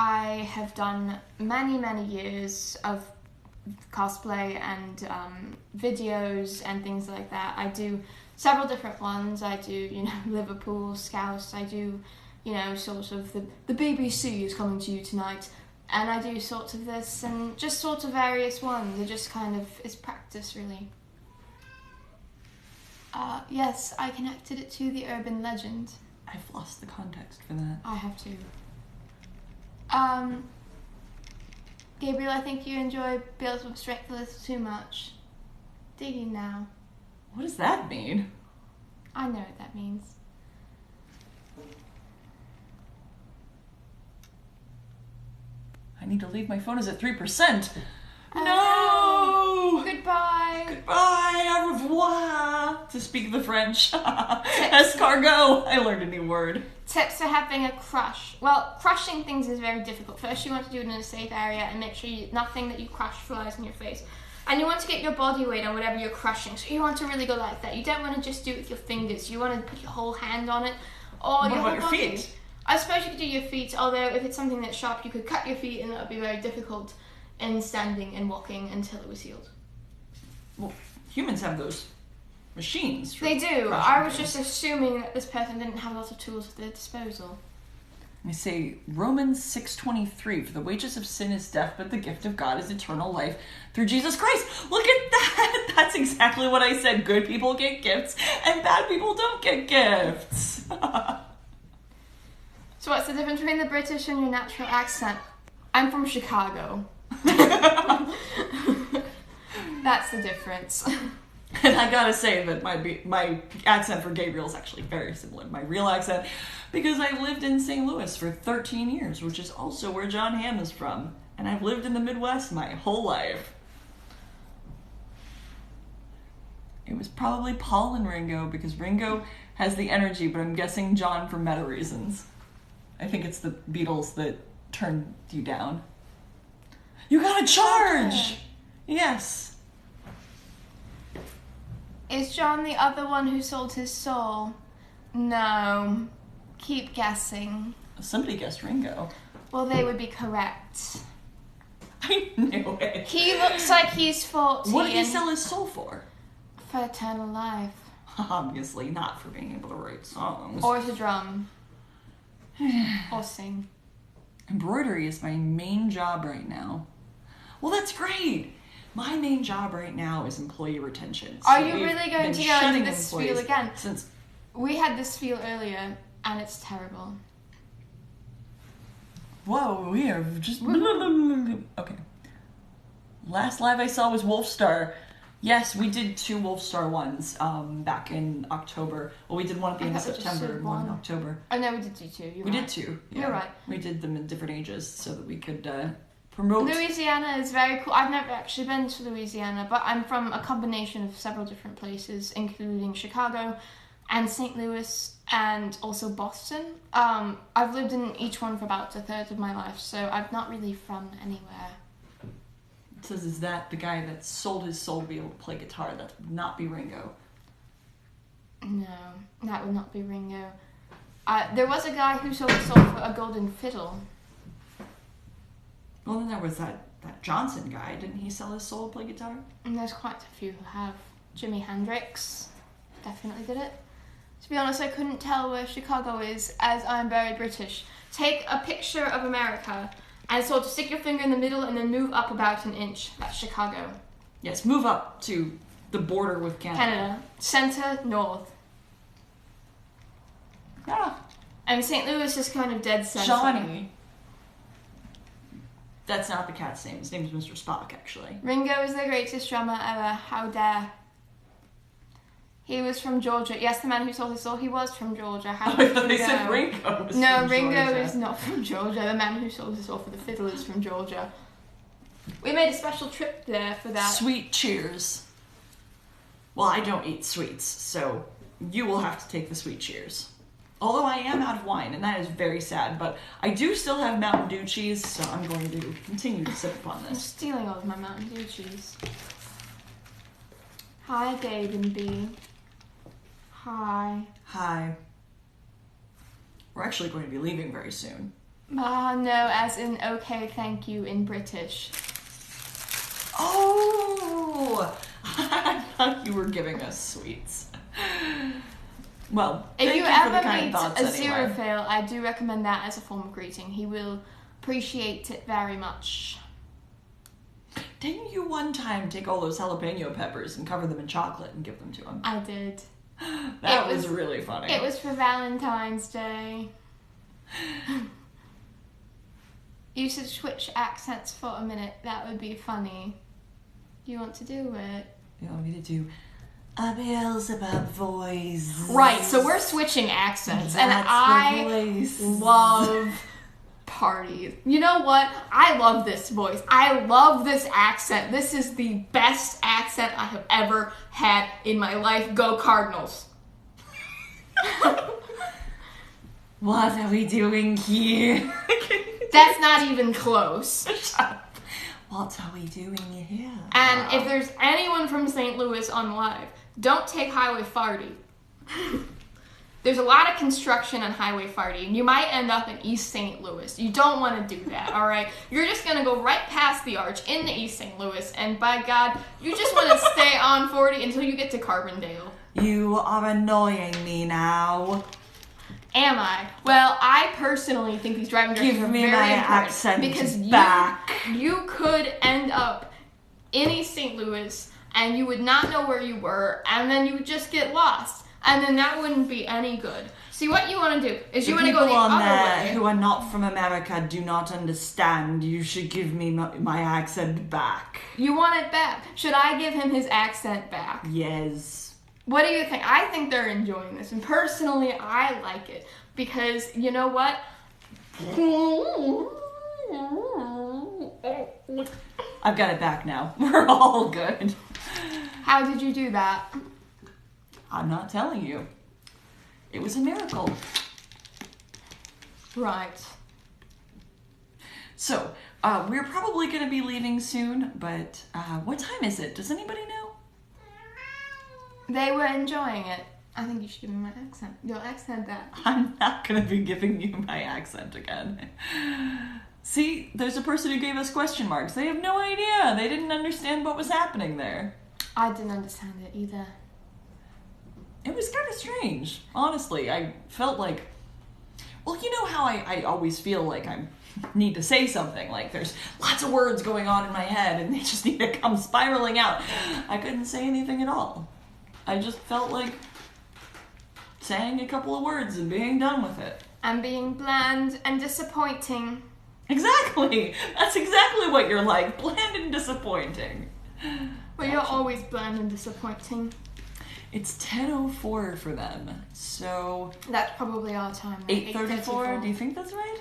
I have done many years of cosplay and videos and things like that. I do several different ones. I do, Liverpool, Scouse. I do, sort of the BBC is coming to you tonight. And I do sorts of this and just sort of various ones. It just kind of is practice, really. Yes, I connected it to the urban legend. I've lost the context for that. I have too. Gabriel, I think you enjoy Beelzebub's strength a little too much. Do you now? What does that mean? I know what that means. need to leave. My phone is at 3%. No! Goodbye. Goodbye, au revoir, to speak the French. Escargot. I learned a new word. Tips for having a crush. Well, crushing things is very difficult. First, you want to do it in a safe area and make sure nothing that you crush flies in your face. And you want to get your body weight on whatever you're crushing. So you want to really go like that. You don't want to just do it with your fingers. You want to put your whole hand on it. Or What your about whole your body. feet? I suppose you could do your feet, although if it's something that's sharp, you could cut your feet and that would be very difficult in standing and walking until it was healed. Well, humans have those machines. For They do. crushing I was things. just assuming that this person didn't have a lot of tools at their disposal. I say Romans 6:23, for the wages of sin is death, but the gift of God is eternal life through Jesus Christ. Look at that! That's exactly what I said. Good people get gifts, and bad people don't get gifts. So what's the difference between the British and your natural accent? I'm from Chicago. That's the difference. And I gotta say that my accent for Gabriel is actually very similar to my real accent, because I lived in St. Louis for 13 years, which is also where John Hamm is from. And I've lived in the Midwest my whole life. It was probably Paul and Ringo, because Ringo has the energy, but I'm guessing John for meta reasons. I think it's the Beatles that turned you down. You got a charge! Okay. Yes. Is John the other one who sold his soul? No. Keep guessing. Somebody guessed Ringo. Well, they would be correct. I knew it. He looks like he's 40. What did he and- sell his soul for? For eternal life. Obviously not for being able to write songs. Or to drum. Or sing. Embroidery is my main job right now. Well, that's great. My main job right now is employee retention. Are So you we've really going been to go into shutting this spiel employees again? Since We had this spiel earlier, and it's terrible. whoa, we are just okay. Last live I saw was Wolfstar. Yes, we did 2 Wolfstar ones back in October. Well, we did one at the I end of thought we just September did and one in one. October. Oh no, we did do 2. We did 2. Yeah. You're right. We did them in different ages so that we could promote. Louisiana is very cool. I've never actually been to Louisiana, but I'm from a combination of several different places, including Chicago and St. Louis and also Boston. I've lived in each one for about a third of my life, so I'm not really from anywhere. It says, is that the guy that sold his soul to be able to play guitar? That would not be Ringo. No, that would not be Ringo. There was a guy who sold his soul for a golden fiddle. Well, then there was that Johnson guy. Didn't he sell his soul to play guitar? And there's quite a few who have. Jimi Hendrix definitely did it. To be honest, I couldn't tell where Chicago is, as I'm very British. Take a picture of America and sort of stick your finger in the middle and then move up about an inch. That's Chicago. Yes, move up to the border with Canada. Canada. Center, north. Ah, And St. Louis is kind of dead center. Johnny. That's not the cat's name. His name is Mr. Spock, actually. Ringo is the greatest drummer ever. How dare. He was from Georgia. Yes, the man who sold his soul, he was from Georgia. How I did thought you they know? said Ringo was No, from Ringo Georgia. is not from Georgia. The man who sold his soul for the fiddle is from Georgia. We made a special trip there for that. Sweet cheers. Well, I don't eat sweets, so you will have to take the sweet cheers. Although I am out of wine, and that is very sad, but I do still have Mountain Dew cheese, so I'm going to continue to sip upon I'm this. stealing all of my Mountain Dew cheese. Hi, Gabe and B. Hi. Hi. We're actually going to be leaving very soon. No, as in okay, thank you in British. Oh! I thought you were giving us sweets. Well, If thank you for the ever kind meet thoughts a anyway. Zerofail, I do recommend that as a form of greeting. He will appreciate it very much. Didn't you one time take all those jalapeno peppers and cover them in chocolate and give them to him? I did. That It was was- really funny. It was for Valentine's Day. You should switch accents for a minute. That would be funny. Do you want to do it? You want me to do a Beelzebub voice? Right, so we're switching accents, and That's the I voice. love parties. You know what? I love this voice. I love this accent. This is the best accent I have ever had in my life. Go Cardinals. What are we doing here? That's not even close. Shut up. What are we doing here? And if there's anyone from St. Louis on live, don't take Highway 40. There's a lot of construction on Highway 40, and you might end up in East St. Louis. You don't want to do that, all right? You're just going to go right past the arch into East St. Louis, and by God, you just want to stay on 40 until you get to Carbondale. You are annoying me now. Am I? Well, I personally think these driving directions are very important because you could end up in East St. Louis and you would not know where you were, and then you would just get lost, and then that wouldn't be any good. See, what you want to do is you want to go the other way. Who are not from America do not understand. You should give me my accent back. You want it back? Should I give him his accent back? Yes. What do you think? I think they're enjoying this, and personally, I like it because you know what? I've got it back now. We're all good. How did you do that? I'm not telling you. It was a miracle. Right. So, we're probably going to be leaving soon, but what time is it? Does anybody know? They were enjoying it. I think you should give me my accent. Your accent that. I'm not going to be giving you my accent again. See, there's a person who gave us question marks. They have no idea. They didn't understand what was happening there. I didn't understand it either. It was kind of strange. Honestly, I felt like... Well, you know how I always feel like I need to say something. Like there's lots of words going on in my head and they just need to come spiraling out. I couldn't say anything at all. I just felt like saying a couple of words and being done with it. And being bland and disappointing. Exactly! That's exactly what you're like. Bland and disappointing. Well, you're always bland and disappointing. It's 10:04 for them, so... That's probably our time. 8:34? Do you think that's right?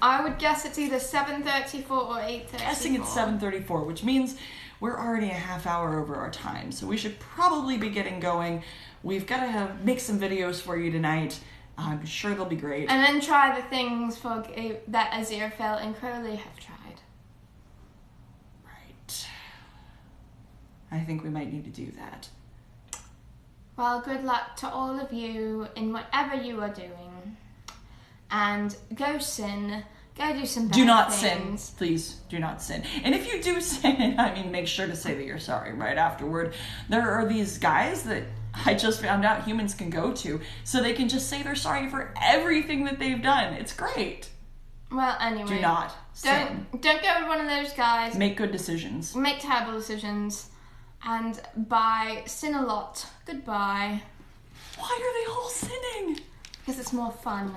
I would guess it's either 7:34 or 8:34. Guessing it's 7:34, which means we're already a half hour over our time, so we should probably be getting going. We've got to make some videos for you tonight. I'm sure they'll be great. And then try the things for that Aziraphale and Crowley have tried. Right. I think we might need to do that. Well, good luck to all of you in whatever you are doing. And go sin. Go do some bad Do not things. sin. Please, do not sin. And if you do sin, I mean, make sure to say that you're sorry right afterward. There are these guys that I just found out humans can go to, so they can just say they're sorry for everything that they've done. It's great. Well, anyway. Do not sin. Don't go with one of those guys. Make good decisions. Make terrible decisions. And bye. Sin a lot. Goodbye. Why are they all sinning? Because it's more fun.